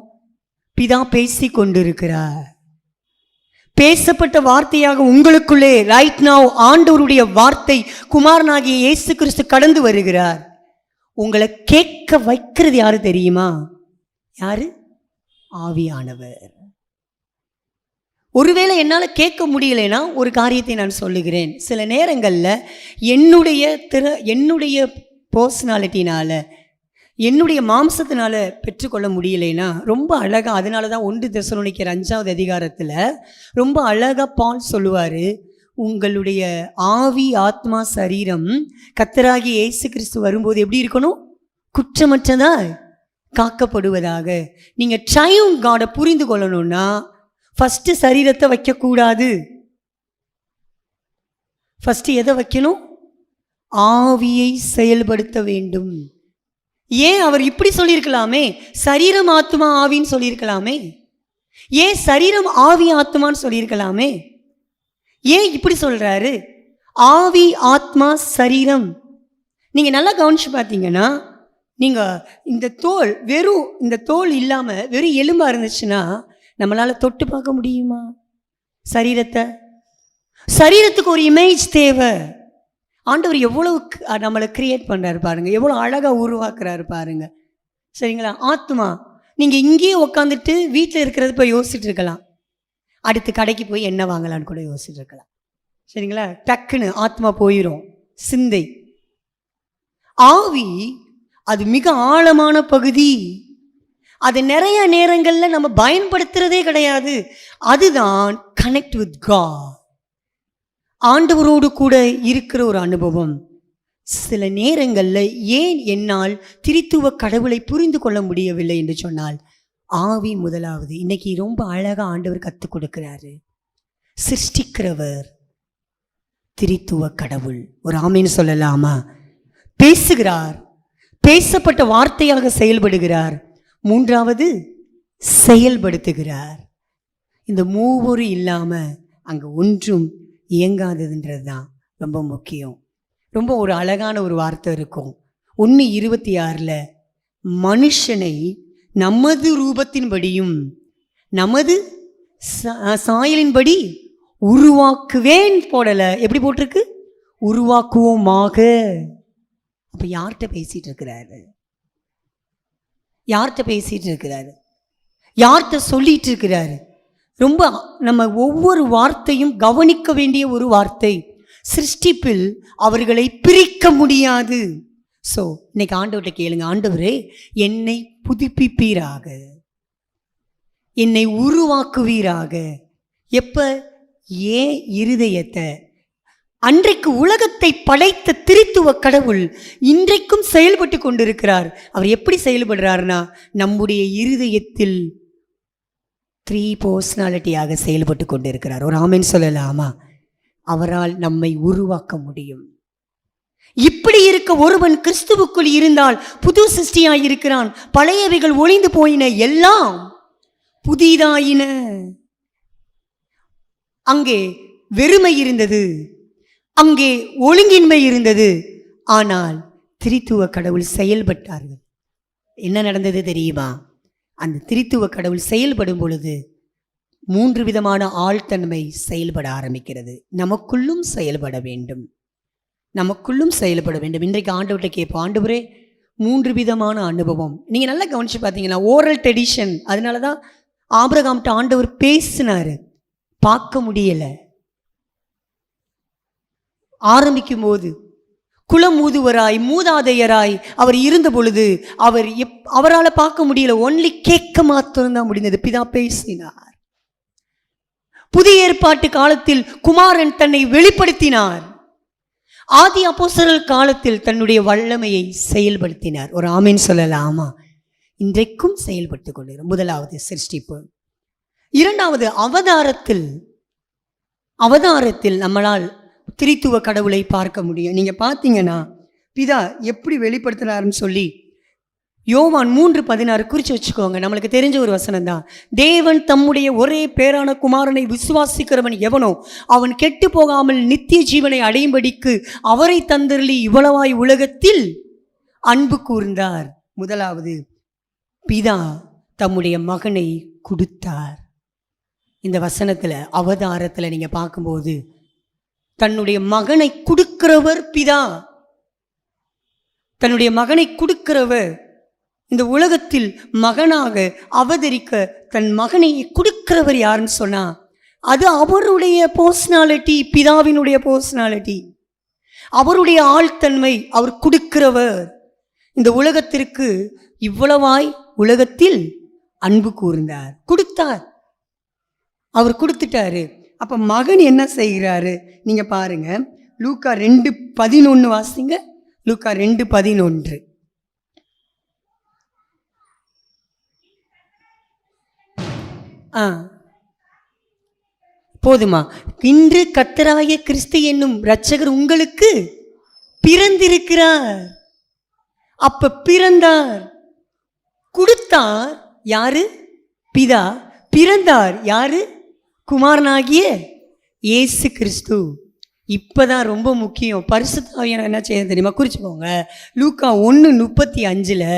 [SPEAKER 3] பிதா பேசி கொண்டிருக்கிறார். பேசப்பட்ட வார்த்தையாக உங்களுக்குள்ளே ரைட் நவ் ஆண்டவருடைய வார்த்தை குமாரனாகிய இயேசு கிறிஸ்து கடந்து வருகிறார். உங்களை கேட்க வைக்கிறது யாரு தெரியுமா? யாரு? ஆவியானவர். ஒருவேளை என்னால் கேட்க முடியலைன்னா ஒரு காரியத்தை நான் சொல்லுகிறேன். சில நேரங்களில் என்னுடைய பர்சனாலிட்டினால, என்னுடைய மாம்சத்தினால பெற்றுக்கொள்ள முடியலைன்னா ரொம்ப அழகா, அதனால தான் 1 தெசலோனிக்கர் 5வது அதிகாரத்தில் ரொம்ப அழகா பால் சொல்லுவார், உங்களுடைய ஆவி, ஆத்மா, சரீரம் கர்த்தராகிய இயேசு கிறிஸ்து வரும்போது எப்படி இருக்கணும்? குற்றமற்றதா காக்கப்படுவதாக. நீங்கள் ட்ரையூன் காடை புரிந்து கொள்ளணும்னா ஃபஸ்ட்டு சரீரத்தை வைக்கக்கூடாது. ஃபஸ்ட்டு எதை வைக்கணும்? ஆவியை செயல்படுத்த வேண்டும். ஏன் அவர் இப்படி சொல்லியிருக்கலாமே? சரீரம், ஆத்மா, ஆவின்னு சொல்லியிருக்கலாமே. ஏன் சரீரம், ஆவி, ஆத்மான்னு சொல்லியிருக்கலாமே? ஏன் இப்படி சொல்றாரு? ஆவி, ஆத்மா, சரீரம். நீங்க நல்லா கவனிச்சு பார்த்தீங்கன்னா, நீங்க இந்த தோல் இல்லாம வெறும் எலும்பா இருந்துச்சுன்னா நம்மளால தொட்டு பார்க்க முடியுமா சரீரத்தை? சரீரத்துக்கு ஒரு இமேஜ் தேவை. ஆண்டவர் எவ்வளவு நம்மளை கிரியேட் பண்றாரு பாருங்க, எவ்வளவு அழகா உருவாக்குறாரு பாருங்க. சரிங்களா? ஆத்மா, நீங்க இங்கேயே உட்காந்துட்டு வீட்டில் இருக்கிறது போய் யோசிச்சுட்டு இருக்கலாம், அடுத்து கடைக்கு போய் என்ன வாங்கலான்னு கூட யோசிச்சுட்டு இருக்கலாம். சரிங்களா? டக்குன்னு ஆத்மா போயிடும். சிந்தை. ஆவி அது மிக ஆழமான பகுதி. அது நிறைய நேரங்களில் நம்ம பயன்படுத்துறதே கிடையாது. அதுதான் கனெக்ட் வித் காட், ஆண்டவரோடு கூட இருக்கிற ஒரு அனுபவம். சில நேரங்களில் ஏன் என்னால் திரித்துவ கடவுளை புரிந்து கொள்ள முடியவில்லை என்று சொன்னால், ஆவி முதலாவது. இன்னைக்கு ரொம்ப அழகா ஆண்டவர் கற்றுக் கொடுக்கிறாரு. சிருஷ்டிக்கிறவர் திரித்துவ கடவுள். ஒரு ஆமீன்னு சொல்லலாமா? பேசுகிறார், பேசப்பட்ட வார்த்தையாக செயல்படுகிறார். 3வது செயல்படுத்துகிறார். இந்த மூவரு இல்லாம அங்க ஒன்றும் இயங்காததுன்றது தான் ரொம்ப முக்கியம். ரொம்ப ஒரு அழகான ஒரு வார்த்தை இருக்கும். 1:26 மனுஷனை நமது ரூபத்தின்படியும் நமது சாயலின்படி உருவாக்குவேன் போடல, எப்படி போட்டிருக்கு? உருவாக்குவோமாக. அப்ப யார்கிட்ட பேசிட்டு இருக்கிறாரு? யார்கிட்ட பேசிட்டு இருக்கிறாரு? யார்கிட்ட சொல்லிட்டு இருக்கிறாரு? ரொம்ப நம்ம ஒவ்வொரு வார்த்தையும் கவனிக்க வேண்டிய ஒரு வார்த்தை. சிருஷ்டிப்பில் அவர்களை பிரிக்க முடியாது. ஸோ இன்னைக்கு ஆண்டவர்கிட்ட கேளுங்க, ஆண்டவரே என்னை புதுப்பிப்பீராக, என்னை உருவாக்குவீராக. எப்ப? ஏன் இருதயத்தை. அன்றைக்கு உலகத்தை படைத்த திரித்துவ கடவுள் இன்றைக்கும் செயல்பட்டு கொண்டிருக்கிறார். அவர் எப்படி செயல்படுறாருன்னா, நம்முடைய இருதயத்தில் 3 பர்சனாலிட்டியாக செயல்பட்டு கொண்டிருக்கிறார். ஒரு ஆமென் சொல்லலாமா? அவரால் நம்மை உருவாக்க முடியும். இப்படி இருக்க ஒருவன் கிறிஸ்துவுக்குள் இருந்தால் புது சிருஷ்டியாய் இருக்கிறான். பழையவைகள் ஒளிந்து போயின, எல்லாம் புதிதாயின. அங்கே வெறுமை இருந்தது, அங்கே ஒழுங்கின்மை இருந்தது. ஆனால் திரித்துவ கடவுள் செயல்பட்டார்கள். என்ன நடந்தது தெரியுமா? அந்த திரித்துவ கடவுள் செயல்படும் பொழுது 3 விதமான ஆழ்தன்மை செயல்பட ஆரம்பிக்கிறது. நமக்குள்ளும் செயல்பட வேண்டும், நமக்குள்ளும் செயல்பட வேண்டும். இன்றைக்கு ஆண்டவர்கிட்ட கேட்போம், ஆண்டவரே 3 விதமான அனுபவம். நீங்கள் நல்லா கவனிச்சு பார்த்தீங்கன்னா ஓரல் ட்ரெடிஷன். அதனால தான் ஆபிரகாம்கிட்ட ஆண்டவர் பேசினார், பார்க்க முடியல. ஆரம்பிக்கும் போது குலமூதுவராய் மூதாதையராய் அவர் இருந்த பொழுது அவரால் பார்க்க முடியல, ஒன்லி கேட்க மாத்திரம்தான் முடிந்தது. பிதா பேசினார். புதிய ஏற்பாட்டு காலத்தில் குமாரன் தன்னை வெளிப்படுத்தினார். ஆதி அப்போஸ்தலர் காலத்தில் தன்னுடைய வல்லமையை செயல்படுத்தினார். ஒரு ஆமென் சொல்லலாமா? இன்றைக்கும் செயல்பட்டு கொண்டிருக்கிறோம். முதலாவது சிருஷ்டிப்பு. இரண்டாவது அவதாரத்தில் நம்மளால் திரித்துவ கடவுளை பார்க்க முடியும். நீங்க பார்த்தீங்கன்னா பிதா எப்படி வெளிப்படுத்தினார்னு சொல்லி யோவான் 3:16 குறித்து வச்சுக்கோங்க. நம்மளுக்கு தெரிஞ்ச ஒரு வசனம் தான். தேவன் தம்முடைய ஒரே பேரான குமாரனை விசுவாசிக்கிறவன் எவனோ அவன் கெட்டு போகாமல் நித்திய ஜீவனை அடையும்படிக்கு அவரை தந்தருளி இவ்வளவாய் உலகத்தில் அன்பு கூர்ந்தார். முதலாவது, பிதா தம்முடைய மகனை கொடுத்தார். இந்த வசனத்துல அவதாரத்துல நீங்க பார்க்கும்போது தன்னுடைய மகனை கொடுக்கிறவர் பிதா. தன்னுடைய மகனை கொடுக்கிறவர், இந்த உலகத்தில் மகனாக அவதரிக்க தன் மகனை கொடுக்கிறவர் யாருன்னு சொன்னா அது அவருடைய பர்சனாலிட்டி, பிதாவினுடைய பர்சனாலிட்டி, அவருடைய ஆழ்தன்மை. அவர் கொடுக்கிறவர். இந்த உலகத்திற்கு இவ்வளவாய் உலகத்தில் அன்பு கூர்ந்தார், கொடுத்தார். அவர் கொடுத்துட்டாரு. அப்ப மகன் என்ன செய்கிறாரு? நீங்க பாருங்க, லூக்கா 2:11 வாசிங்க. லூக்கா 2:11. போதுமா? இன்று கர்த்தராகிய கிறிஸ்து என்னும் இரட்சகர் உங்களுக்கு பிறந்திருக்கிறார். அப்ப பிறந்தார், கொடுத்தார். யாரு? பிதா. பிறந்தார் யாரு? குமாரனாகிய இயேசு கிறிஸ்து. இப்பதான் ரொம்ப முக்கியம். பரிசுத்த ஆவியானவர் என்ன செய்ய தெரியுமா? குறிச்சுக்கோங்க. லூக்கா 1:35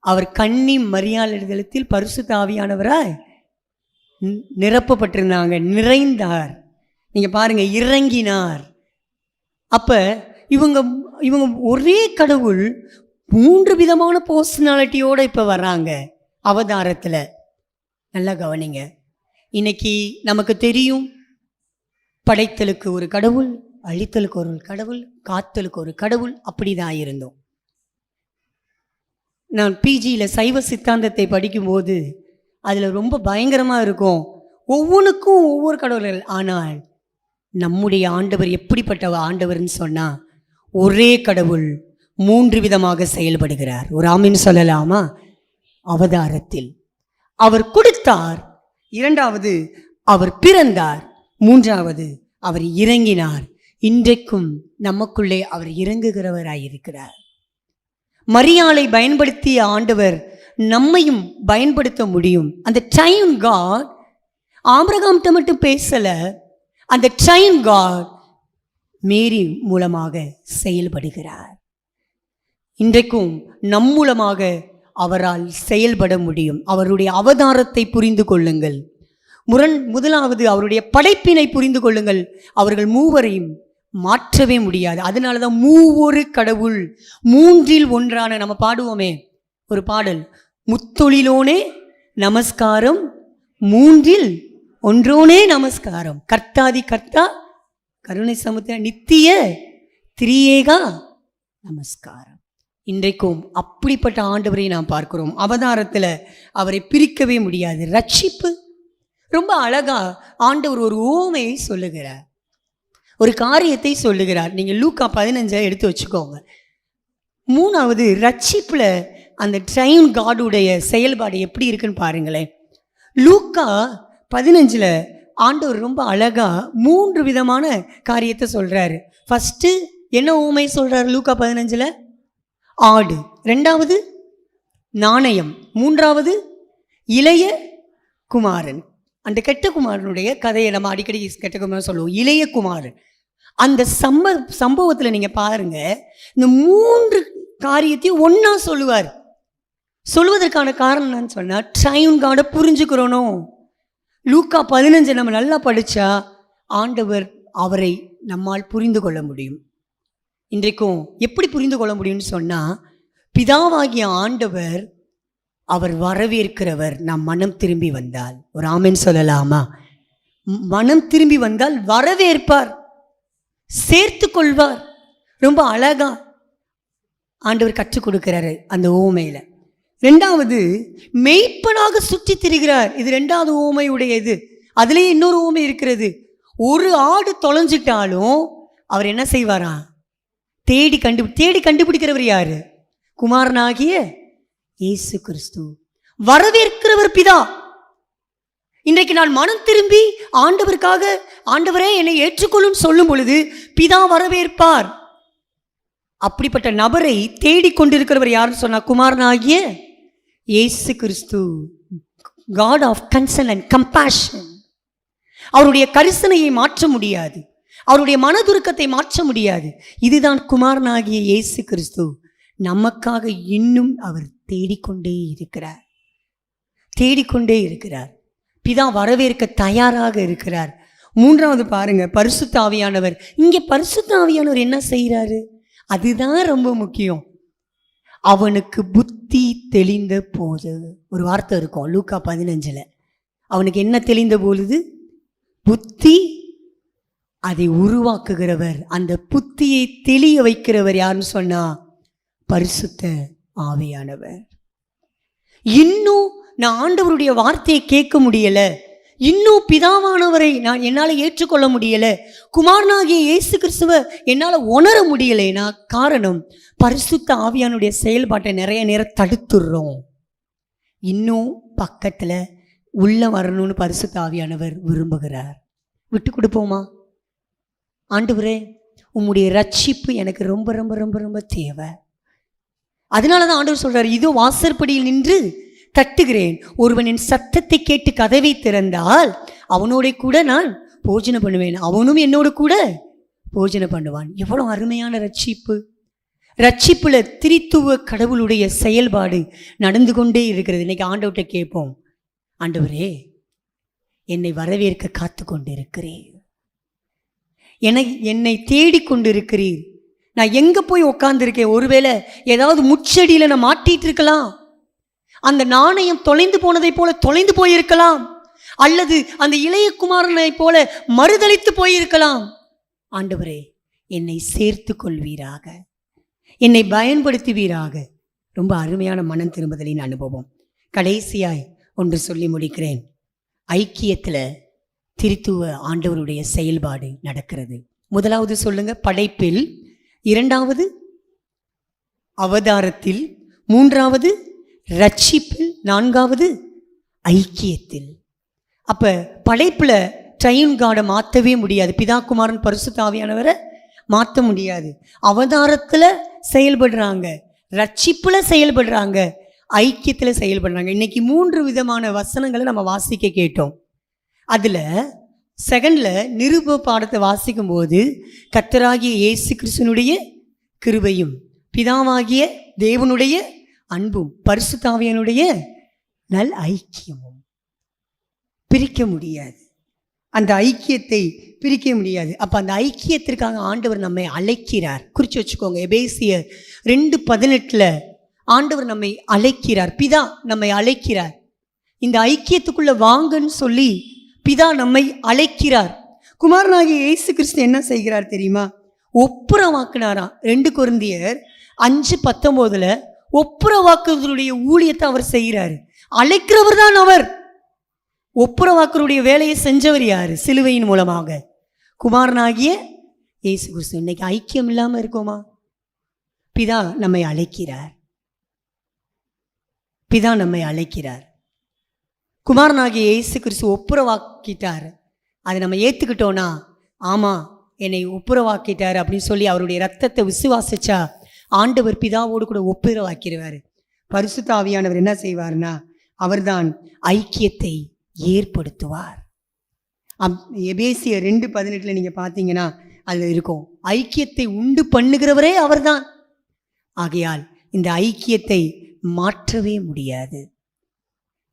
[SPEAKER 3] அவர் கன்னி மரியாளிடத்தில் பரிசுத்த ஆவியானவராய் நிரப்பப்பட்டிருந்தாங்க. நிறைந்தார். நீங்க பாருங்க, இறங்கினார். அப்ப இவங்க ஒரே கடவுள் 3 விதமான பர்சனாலிட்டியோட இப்ப வர்றாங்க அவதாரத்துல. நல்லா கவனிங்க. இன்னைக்கு நமக்கு தெரியும், படைத்தலுக்கு ஒரு கடவுள், அழித்தலுக்கு ஒரு கடவுள், காத்தலுக்கு ஒரு கடவுள். அப்படிதான் இருந்தோம். நான் பிஜியில் சைவ சித்தாந்தத்தை படிக்கும்போது அதில் ரொம்ப பயங்கரமாக இருக்கும். ஒவ்வொன்றுக்கும் ஒவ்வொரு கடவுள்கள். ஆனால் நம்முடைய ஆண்டவர் எப்படிப்பட்ட ஆண்டவர்னு சொன்னால், ஒரே கடவுள் 3 விதமாக செயல்படுகிறார். ஒரு ஆமீன் சொல்லலாமா? அவதாரத்தில் அவர் கொடுத்தார், இரண்டாவது அவர் பிறந்தார், மூன்றாவது அவர் இறங்கினார். இன்றைக்கும் நமக்குள்ளே அவர் இறங்குகிறவராயிருக்கிறார். மரியாளை பயன்படுத்திய ஆண்டவர் நம்மையும் பயன்படுத்த முடியும். அந்த டைம் காட் ஆபிரகாம்கிட்ட மட்டும் பேசல, அந்த டைம் காட் மேரி மூலமாக செயல்படுகிறார். இன்றைக்கும் நம் மூலமாக அவரால் செயல்பட முடியும். அவருடைய அவதாரத்தை புரிந்து கொள்ளுங்கள். முதலாவது அவருடைய படைப்பினை புரிந்து கொள்ளுங்கள். அவர்கள் மூவரையும் மாற்றவே முடியாது. அதனால தான் மூவொரு கடவுள் மூன்றில் ஒன்றான, நம்ம பாடுவோமே ஒரு பாடல், முத்தொழிலோனே நமஸ்காரம் மூன்றில் ஒன்றோனே நமஸ்காரம், கர்த்தாதி கர்த்தா கருணை சமுத்திர நித்திய திரியேகா நமஸ்காரம். இன்றைக்கும் அப்படிப்பட்ட ஆண்டவரை நாம் பார்க்கிறோம். அவதாரத்தில் அவரை பிரிக்கவே முடியாது. ரட்சிப்பு ரொம்ப அழகா ஆண்டவர் ஒரு ஓமையை சொல்லுகிறார், ஒரு காரியத்தை சொல்லுகிறார். நீங்கள் லூக்கா 15 எடுத்து வச்சுக்கோங்க. மூணாவது, ரட்சிப்புல அந்த ட்ரைன் காடுடைய செயல்பாடு எப்படி இருக்குன்னு பாருங்களேன். லூக்கா 15 ஆண்டவர் ரொம்ப அழகா 3 விதமான காரியத்தை சொல்றாரு. ஃபர்ஸ்ட் என்ன ஊமை சொல்றாரு லூக்கா 15? ஆடு. 2வது நாணயம். 3வது இளைய குமாரன். அந்த கெட்ட குமாரனுடைய கதையை நம்ம அடிக்கடி கெட்ட குமாரன் சொல்லுவோம், இளைய குமாரன். அந்த சம்பவத்தில் நீங்க பாருங்க, இந்த 3 காரியத்தையும் ஒன்னா சொல்லுவார். சொல்லுவதற்கான காரணம் என்னன்னு சொன்னா, ட்ரைன் காடை புரிஞ்சுக்கிறோம். லூக்கா 15 நம்ம நல்லா படிச்சா ஆண்டவர் அவரை நம்மால் புரிந்து கொள்ள முடியும். இன்றைக்கும் எப்படி புரிந்து கொள்ள முடியும்னு சொன்னா, பிதாவாகிய ஆண்டவர் அவர் வரவேற்கிறவர். நாம் மனம் திரும்பி வந்தால், ஒரு ஆமென் சொல்லலாமா? மனம் திரும்பி வந்தால் வரவேற்பார், சேர்த்து கொள்வார். ரொம்ப அழகா ஆண்டவர் கற்றுக் கொடுக்கிறாரு அந்த ஓமையில. 2வது, மெய்ப்பனாக சுற்றி திரிகிறார். இது 2வது ஓமையுடைய இது. அதுலேயே இன்னொரு ஓமை இருக்கிறது. ஒரு ஆடு தொலைஞ்சிட்டாலும் அவர் என்ன செய்வாரா? தேடி கண்டுபிடிக்கிறவர் யாரு? குமாரனாகிய இயேசு கிறிஸ்து. வரவேற்கிறவர் பிதா. இன்றைக்கு நான் மனம் திரும்பி ஆண்டவருக்காக, ஆண்டவரே என்னை ஏற்றுக்கொள்ளும் சொல்லும் பொழுது பிதா வரவேற்பார். அப்படிப்பட்ட நபரை தேடிக்கொண்டிருக்கிறவர் யாருன்னு சொன்னா, குமாரனாகிய இயேசு கிறிஸ்து. God of concern and compassion. அவருடைய கரிசனையை மாற்ற முடியாது, அவருடைய மனதுருக்கத்தை மாற்ற முடியாது. இதுதான் குமாரனாகிய இயேசு கிறிஸ்து. நமக்காக இன்னும் அவர் தேடிக்கொண்டே இருக்கிறார். பிதா வரவேற்க தயாராக இருக்கிறார். 3வது பாருங்க, பரிசுத்த ஆவியானவர். இங்கே பரிசுத்த ஆவியானவர் என்ன செய்கிறாரு? அதுதான் ரொம்ப முக்கியம். அவனுக்கு புத்தி தெளிந்த போது, ஒரு வார்த்தை இருக்கும் லூக்கா 15. அவனுக்கு என்ன தெளிந்த பொழுது? புத்தி. அதை உருவாக்குகிறவர், அந்த புத்தியை தெளிய வைக்கிறவர் யாருன்னு சொன்னா, பரிசுத்த ஆவியானவர். இன்னும் நான் ஆண்டவருடைய வார்த்தையை கேட்க முடியல, இன்னும் பிதாவானவரை நான் என்னால் ஏற்றுக்கொள்ள முடியல, குமாரனாகிய இயேசு கிறிஸ்துவை என்னால் உணர முடியலைனா காரணம், பரிசுத்த ஆவியானுடைய செயல்பாட்டை நிறைய நேரம் தடுத்துடுறோம். இன்னும் பக்கத்தில் உள்ள வரணும்னு பரிசுத்த ஆவியானவர் விரும்புகிறார். விட்டு கொடுப்போமா? ஆண்டவரே, உம்முடைய ரட்சிப்பு எனக்கு ரொம்ப ரொம்ப ரொம்ப ரொம்ப தேவை. அதனால தான் ஆண்டவர் சொல்றாரு, இதோ வாசற்படியில் நின்று தட்டுகிறேன், ஒருவன் என் சத்தத்தை கேட்டு கதவை திறந்தால் அவனோட கூட நான் போஜனை பண்ணுவேன், அவனும் என்னோடு கூட போஜனை பண்ணுவான். எவ்வளவு அருமையான ரட்சிப்பு! ரட்சிப்புல திரித்துவ கடவுளுடைய செயல்பாடு நடந்து கொண்டே இருக்கிறது. இன்னைக்கு ஆண்டவர்கிட்ட கேட்போம், ஆண்டவரே என்னை வரவேற்க காத்து கொண்டிருக்கிறேன், என்னை தேடிக்கொண்டிருக்கிறீர். நான் எங்க போய் உட்கார்ந்துருக்கேன்? ஒருவேளை ஏதாவது முச்செடியில நான் மாட்டிட்டு இருக்கலாம், அந்த நாணயம் தொலைந்து போனதை போல தொலைந்து போயிருக்கலாம், அல்லது அந்த இளைய குமாரனை போல மறுதலித்து போயிருக்கலாம். ஆண்டவரே என்னை சேர்த்து கொள்வீராக, என்னை பயன்படுத்துவீராக. ரொம்ப அருமையான மனம் திரும்புதலின் அனுபவம். கடைசியாய் ஒன்று சொல்லி முடிக்கிறேன். ஐக்கியத்தில் திருத்துவ ஆண்டவருடைய செயல்பாடு நடக்கிறது. முதலாவது சொல்லுங்க, படைப்பில். 2வது அவதாரத்தில். 3வது ரட்சிப்பில். 4வது ஐக்கியத்தில். அப்ப படைப்புல ட்ரைன் காடை மாற்றவே முடியாது, பிதா குமாரன் பரிசுத்த ஆவியானவரை மாற்ற முடியாது. அவதாரத்தில் செயல்படுறாங்க, ரட்சிப்புல செயல்படுறாங்க, ஐக்கியத்தில் செயல்படுறாங்க. இன்னைக்கு 3 விதமான வசனங்களை நம்ம வாசிக்க கேட்டோம். அதுல செகண்ட்ல நிருப பாடத்தை வாசிக்கும் போது கர்த்தராகிய இயேசு கிறிஸ்துவினுடைய கிருபையும் பிதாவாகிய தேவனுடைய அன்பும் பரிசுத்த ஆவியானுடைய நல் ஐக்கியமும் பிரிக்க முடியாது. அந்த ஐக்கியத்தை பிரிக்க முடியாது. அப்போ அந்த ஐக்கியத்திற்காக ஆண்டவர் நம்மை அழைக்கிறார். குறித்து வச்சுக்கோங்க, எபேசியர் 2:18 ஆண்டவர் நம்மை அழைக்கிறார். பிதா நம்மை அழைக்கிறார். இந்த ஐக்கியத்துக்குள்ள வாங்கன்னு சொல்லி பிதா நம்மை அழைக்கிறார். குமாரனாகிய இயேசு கிறிஸ்து என்ன செய்கிறார் தெரியுமா? ஒப்புரவாக்குனாராம். 2 கொரிந்தியர் 5:19 ஒப்புரவாக்குவதனுடைய ஊழியத்தை அவர் செய்கிறார். அழைக்கிறவர் தான் அவர். ஒப்புரவாக்கருடைய வேலையை செஞ்சவர் யாரு? சிலுவையின் மூலமாக குமாரனாகிய இயேசு கிறிஸ்து. இன்னைக்கு ஐக்கியம் இல்லாம இருக்கோமா? பிதா நம்மை அழைக்கிறார். பிதா நம்மை அழைக்கிறார். குமாரனாகிய இயேசு கிறிஸ்து ஒப்புரவாக்கிட்டார். அதை நம்ம ஏத்துக்கிட்டோம்னா, ஆமா என்னை ஒப்புரவாக்கிட்டார் அப்படின்னு சொல்லி அவருடைய ரத்தத்தை விசுவாசிச்சா ஆண்டவர் பிதாவோடு கூட ஒப்புரவாக்கிடுவார். பரிசுத்த ஆவியானவர் என்ன செய்வார்னா, அவர்தான் ஐக்கியத்தை ஏற்படுத்துவார். எபேசியர் 2:18 நீங்க பார்த்தீங்கன்னா அதில் இருக்கும், ஐக்கியத்தை உண்டு பண்ணுகிறவரே அவர்தான். ஆகையால் இந்த ஐக்கியத்தை மாற்றவே முடியாது.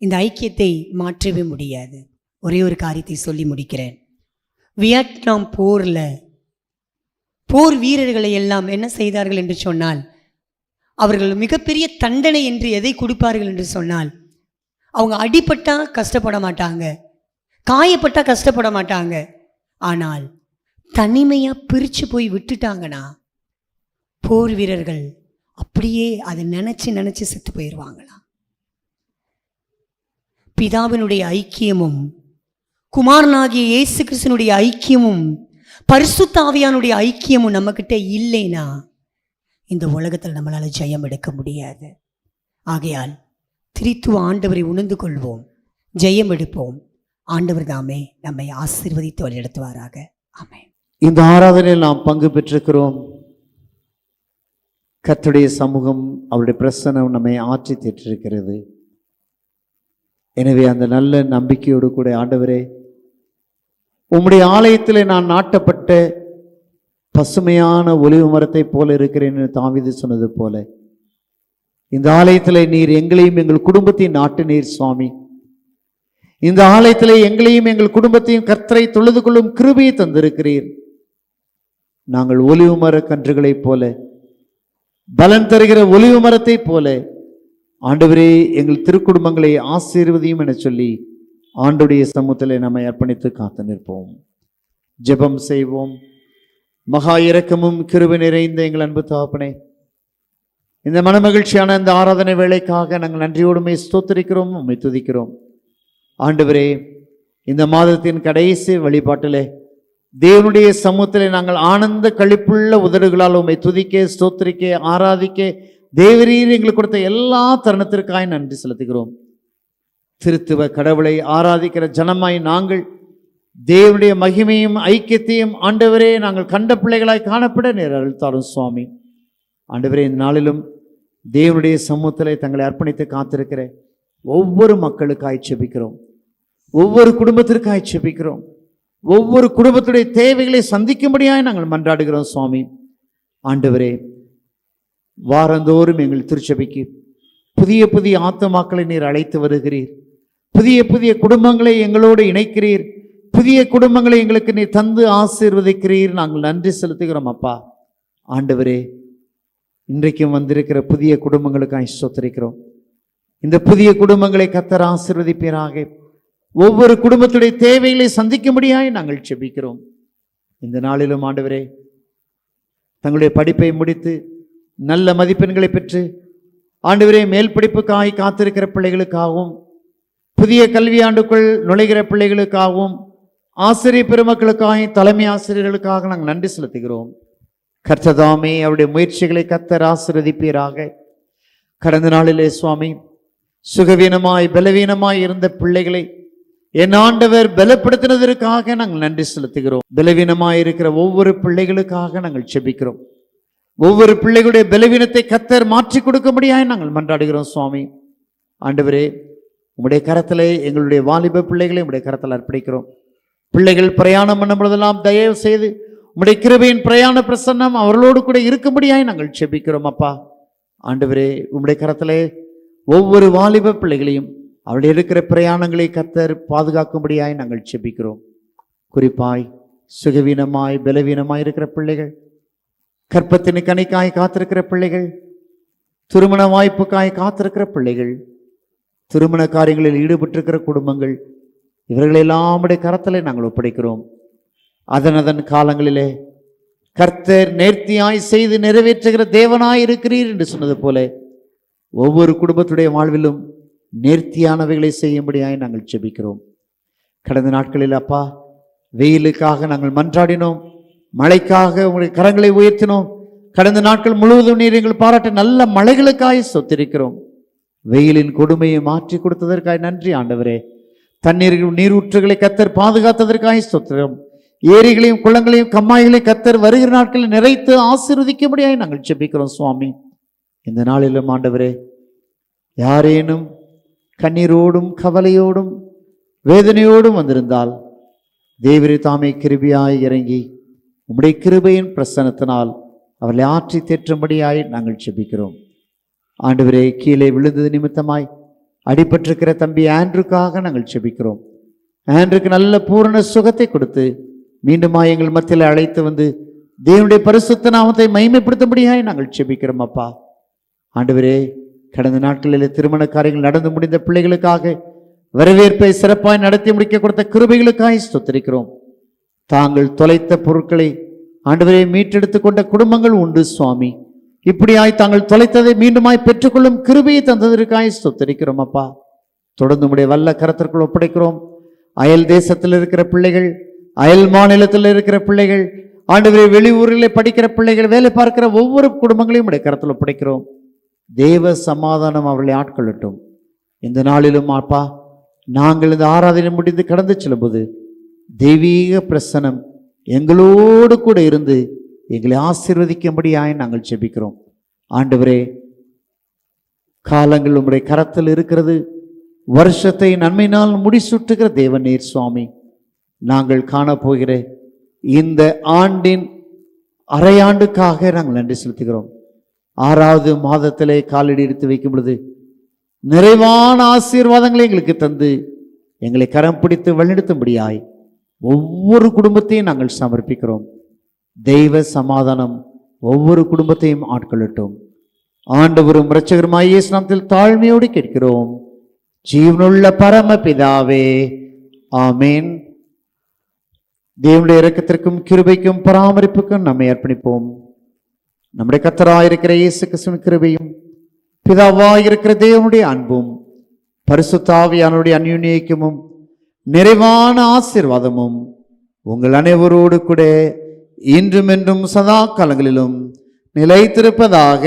[SPEAKER 3] இந்த ஐக்கியத்தை மாற்றவே முடியாது. ஒரே ஒரு காரியத்தை சொல்லி முடிக்கிறேன். வியட்நாம் போர்ல போர் வீரர்களை எல்லாம் என்ன செய்தார்கள் என்று சொன்னால், அவர்கள் மிகப்பெரிய தண்டனை என்று எதை கொடுப்பார்கள் என்று சொன்னால், அவங்க அடிபட்டா கஷ்டப்பட மாட்டாங்க, காயப்பட்டா கஷ்டப்பட மாட்டாங்க. ஆனால் தனிமையா பிரிச்சு போய் விட்டுட்டாங்கன்னா போர் வீரர்கள் அப்படியே அதை நினைச்சு செத்து போயிடுவாங்களாம். பிதாவினுடைய ஐக்கியமும் குமாரனாகிய இயேசு கிறிஸ்துனுடைய ஐக்கியமும் பரிசுத்த ஆவியானுடைய ஐக்கியமும் நம்மக்கிட்ட இல்லைன்னா இந்த உலகத்தில் நம்மளால ஜெயம் எடுக்க முடியாது. ஆகையால் திரித்துவ ஆண்டவரை உணர்ந்து கொள்வோம், ஜெயம் எடுப்போம். ஆண்டவர் தாமே நம்மை ஆசீர்வதித்து வழிநடத்துவாராக. ஆமென்.
[SPEAKER 2] இந்த ஆராதனையில் நாம் பங்கு பெற்றிருக்கிறோம். கர்த்தருடைய சமூகம், அவருடைய பிரசன்னம் நம்மை ஆற்றி தேற்றிருக்கிறது. எனவே அந்த நல்ல நம்பிக்கையோடு கூட, ஆண்டவரே உம்முடைய ஆலயத்திலே நான் நாட்டப்பட்ட பசுமையான ஒலிவு மரத்தை போல இருக்கிறேன் என்று தாவீது சொன்னது போல, இந்த ஆலயத்திலே நீர் எங்களையும் எங்கள் குடும்பத்தையும் நாட்டினீர் சுவாமி. இந்த ஆலயத்திலே எங்களையும் எங்கள் குடும்பத்தையும் கர்த்தரை தொழுது கொள்ளும் கிருபையை தந்திருக்கிறீர். நாங்கள் ஒலிவு மர கன்றுகளைப் போல, பலன் தருகிற ஒலிவு மரத்தை போல ஆண்டவரே எங்கள் திருக்குடும்பங்களை ஆசீர்வதியும் என சொல்லி ஆண்டுடைய சமூகத்திலே நம்மை அர்ப்பணித்து காத்து நிற்போம். ஜெபம் செய்வோம். மகா இரக்கமும் கிருபை நிறைந்த எங்கள் அன்பு தகப்பனே, இந்த மனமகிழ்ச்சியான இந்த ஆராதனை வேளைக்காக நாங்கள் நன்றியோடுமே ஸ்தோத்திரிக்கிறோம், உம்மை துதிக்கிறோம். ஆண்டவரே, இந்த மாதத்தின் கடைசி வழிபாட்டிலே தேவனுடைய சமூகத்திலே நாங்கள் ஆனந்த களிப்புள்ள உதடுகளால் உம்மை துதிக்க, ஸ்தோத்திரிக்க, ஆராதிக்க தேவரீர் எங்களுக்கு கொடுத்த எல்லா தருணத்திற்காய் நன்றி செலுத்துகிறோம். திருத்துவ கடவுளை ஆராதிக்கிற ஜனமாய் நாங்கள் தேவனுடைய மகிமையும் ஐக்கியத்தையும் ஆண்டவரே நாங்கள் கண்ட பிள்ளைகளாய் காணப்பட நேர் அருள்தாரும் சுவாமி. ஆண்டவரே, இந்த நாளிலும் தேவனுடைய சமூகத்திலே தங்களை அர்ப்பணித்து காத்திருக்கிற ஒவ்வொரு மக்களுக்காய் செபிக்கிறோம், ஒவ்வொரு குடும்பத்திற்காய் செபிக்கிறோம், ஒவ்வொரு குடும்பத்துடைய தேவைகளை சந்திக்கும்படியாய் நாங்கள் மன்றாடுகிறோம் சுவாமி. ஆண்டவரே, வாரந்தோறும் எங்கள் திருச்சபைக்கு புதிய புதிய ஆத்துமாக்களை நீர் அழைத்து வருகிறீர். புதிய புதிய குடும்பங்களை எங்களோடு இணைக்கிறீர். புதிய குடும்பங்களை எங்களுக்கு நீர் தந்து ஆசீர்வதிக்கிறீர். நாங்கள் நன்றி செலுத்துகிறோம் அப்பா. ஆண்டவரே, இன்றைக்கும் வந்திருக்கிற புதிய குடும்பங்களுக்காக ஸ்தோத்திரிக்கிறோம். இந்த புதிய குடும்பங்களை கர்த்தர் ஆசீர்வதிப்பீராக. ஒவ்வொரு குடும்பத்துடைய தேவைகளை சந்திக்கும்படியாய் நாங்கள் செபிக்கிறோம். இந்த நாளிலும் ஆண்டவரே, தங்களுடைய படிப்பை முடித்து நல்ல மதிப்பெண்களை பெற்று ஆண்டவரே மேல் படிப்புக்காய் காத்திருக்கிற பிள்ளைகளுக்காகவும், புதிய கல்வியாண்டுக்குள் நுழைகிற பிள்ளைகளுக்காகவும், ஆசிரியர் பெருமக்களுக்காக, தலைமை ஆசிரியர்களுக்காக நாங்கள் நன்றி செலுத்துகிறோம். கர்த்ததாமே அவருடைய முயற்சிகளை கர்த்தர் ஆசீர்வதிப்பீராக. கடந்த நாளிலே சுவாமி, சுகவீனமாய் பலவீனமாய் இருந்த பிள்ளைகளை என் ஆண்டவர் பலப்படுத்தினதற்காக நாங்கள் நன்றி செலுத்துகிறோம். பலவீனமாய் இருக்கிற ஒவ்வொரு பிள்ளைகளுக்காக நாங்கள் செபிக்கிறோம். ஒவ்வொரு பிள்ளைகளுடைய பலவீனத்தை கர்த்தர் மாற்றி கொடுக்கும்படியாய் நாங்கள் மன்றாடுகிறோம் சுவாமி. ஆண்டவரே, உம்முடைய கரத்திலே எங்களுடைய வாலிப பிள்ளைகளை உம்முடைய கரத்தில் அர்ப்பணிக்கிறோம். பிள்ளைகள் பிரயாணம் பண்ணும் பொழுதெல்லாம் தயவு செய்து உம்முடைய கிருபையின் பிரயாண பிரசன்னம் அவர்களோடு கூட இருக்கும்படியாய் நாங்கள் செபிக்கிறோம் அப்பா. ஆண்டவரே, உம்முடைய கரத்திலே ஒவ்வொரு வாலிப பிள்ளைகளையும் அவருடைய எடுக்கிற பிரயாணங்களை கர்த்தர் பாதுகாக்கும்படியாய் நாங்கள் செபிக்கிறோம். குறிப்பாய் சுகவீனமாய் பலவீனமாய் இருக்கிற பிள்ளைகள், கற்பத்தின் கனிக்காய் காத்திருக்கிற பிள்ளைகள், திருமண வாய்ப்புக்காய் காத்திருக்கிற பிள்ளைகள், திருமண காரியங்களில் ஈடுபட்டிருக்கிற குடும்பங்கள், இவர்களெல்லாம் உடைய கரத்திலே நாங்கள் ஒப்படைக்கிறோம். அதன் காலங்களிலே கர்த்தர் நேர்த்தியாய் செய்து நிறைவேற்றுகிற தேவனாய் இருக்கிறீர் என்று சொன்னது போல ஒவ்வொரு குடும்பத்துடைய வாழ்விலும் நேர்த்தியானவைகளை செய்யும்படியாய் நாங்கள் ஜெபிக்கிறோம். கடந்த நாட்களில் அப்பா, வெயிலுக்காக நாங்கள் மன்றாடினோம், மழைக்காக உங்களுடைய கரங்களை உயர்த்தினோம். கடந்த நாட்கள் முழுவதும் நீர் எங்கள் பாராட்ட நல்ல மழைகளுக்காய் சொத்திருக்கிறோம். வெயிலின் கொடுமையை மாற்றி கொடுத்ததற்காய் நன்றி ஆண்டவரே. நீரூற்றுகளை கர்த்தர் பாதுகாத்ததற்காய் சொத்திரம். ஏரிகளையும் குளங்களையும் கம்மாய்களையும் கர்த்தர் வருகிற நாட்களில் நிறைத்து ஆசீர்வதிக்கும்படியாய் நாங்கள் ஜெபிக்கிறோம் சுவாமி. இந்த நாளிலும் ஆண்டவரே, யாரேனும் கண்ணீரோடும் கவலையோடும் வேதனையோடும் வந்திருந்தால் தேவரே தாமே கிருபையாய் இறங்கி உம்முடைய கிருபையின் பிரசன்னத்தினால் அவர்களை ஆற்றி தேற்றும்படியாய் நாங்கள் ஜெபிக்கிறோம். ஆண்டவரே, கீழே விழுந்தது நிமித்தமாய் அடிபட்டிருக்கிற தம்பி ஆண்ட்ருக்காக நாங்கள் ஜெபிக்கிறோம். ஆண்ட்ருக்கு நல்ல பூரண சுகத்தை கொடுத்து மீண்டுமாய் எங்கள் மத்தியில் அழைத்து வந்து தேவனுடைய பரிசுத்த நாமத்தை மகிமைப்படுத்தும்படியாய் நாங்கள் ஜெபிக்கிறோம். அப்பா ஆண்டவரே, கடந்த நாட்களில் திருமண காரியங்கள் நடந்து முடிந்த பிள்ளைகளுக்காக வரவேற்பை சிறப்பாய் நடத்தி முடிக்க கொடுத்த கிருபைகளுக்காய் ஸ்தோத்திரிக்கிறோம். தாங்கள் தொலைத்த பொருட்களை ஆண்டவரே மீட்டெடுத்து கொண்ட குடும்பங்கள் உண்டு சுவாமி. இப்படியாய் தாங்கள் தொலைத்ததை மீண்டுமாய் பெற்றுக்கொள்ளும் கிருபையை தந்ததற்காய் ஸ்தோத்திரிக்கிறோம். அப்பா, தொடர்ந்து உடைய வல்ல கரத்திற்குள் ஒப்படைக்கிறோம். அயல் தேசத்தில் இருக்கிற பிள்ளைகள், அயல் மாநிலத்தில் இருக்கிற பிள்ளைகள், ஆண்டவரே வெளியூரில் படிக்கிற பிள்ளைகள், வேலை பார்க்கிற ஒவ்வொரு குடும்பங்களையும் உடைய கரத்தில் ஒப்படைக்கிறோம். தேவ சமாதானம் அவர்களை ஆட்கொள்ளட்டும். இந்த நாளிலும் அப்பா, நாங்கள் இந்த ஆராதனை முடிந்து கடந்து செல்லும்போது தெய்வீக பிரசனம் எங்களோடு கூட இருந்து எங்களை ஆசீர்வதிக்கும்படியாய் நாங்கள் ஜெபிக்கிறோம். ஆண்டவரே, காலங்கள் உம்முடைய கரத்தில் இருக்கிறது. வருஷத்தை நன்மையினால் முடிசூட்டுகிற தேவன் நீர் சுவாமி. நாங்கள் காணப்போகிற இந்த ஆண்டின் அரையாண்டுக்காக நாங்கள் நன்றி செலுத்துகிறோம். 6வது மாதத்திலே காலடி எடுத்து வைக்கும் பொழுது நிறைவான ஆசீர்வாதங்களை எங்களுக்கு தந்து எங்களை கரம் பிடித்து வழிநடத்தும்படியாய் ஒவ்வொரு குடும்பத்தையும் நாங்கள் சமர்ப்பிக்கிறோம். தெய்வ சமாதானம் ஒவ்வொரு குடும்பத்தையும் ஆட்கொள்ளட்டும். ஆண்டவரும் இரட்சகருமாகிய இயேசு நாமத்தில் தாழ்மையோடு கேட்கிறோம், ஜீவனுள்ள பரமபிதாவே, ஆமேன். தேவனுடைய இரக்கத்திற்கும் கிருபைக்கும் பராமரிப்புக்கும் நம்மை அர்ப்பணிப்போம். நம்முடைய கர்த்தராயிருக்கிற இயேசு கிறிஸ்துவின் கிருபையும் பிதாவாயிருக்கிற தேவனுடைய அன்பும் பரிசுத்த ஆவியானவருடைய அந்யோன்யமும் நிறைவான ஆசீர்வாதமும் உங்கள் அனைவரோடு கூட இன்றும் என்றும் சதா காலங்களிலும் நிலைத்திருப்பதாக.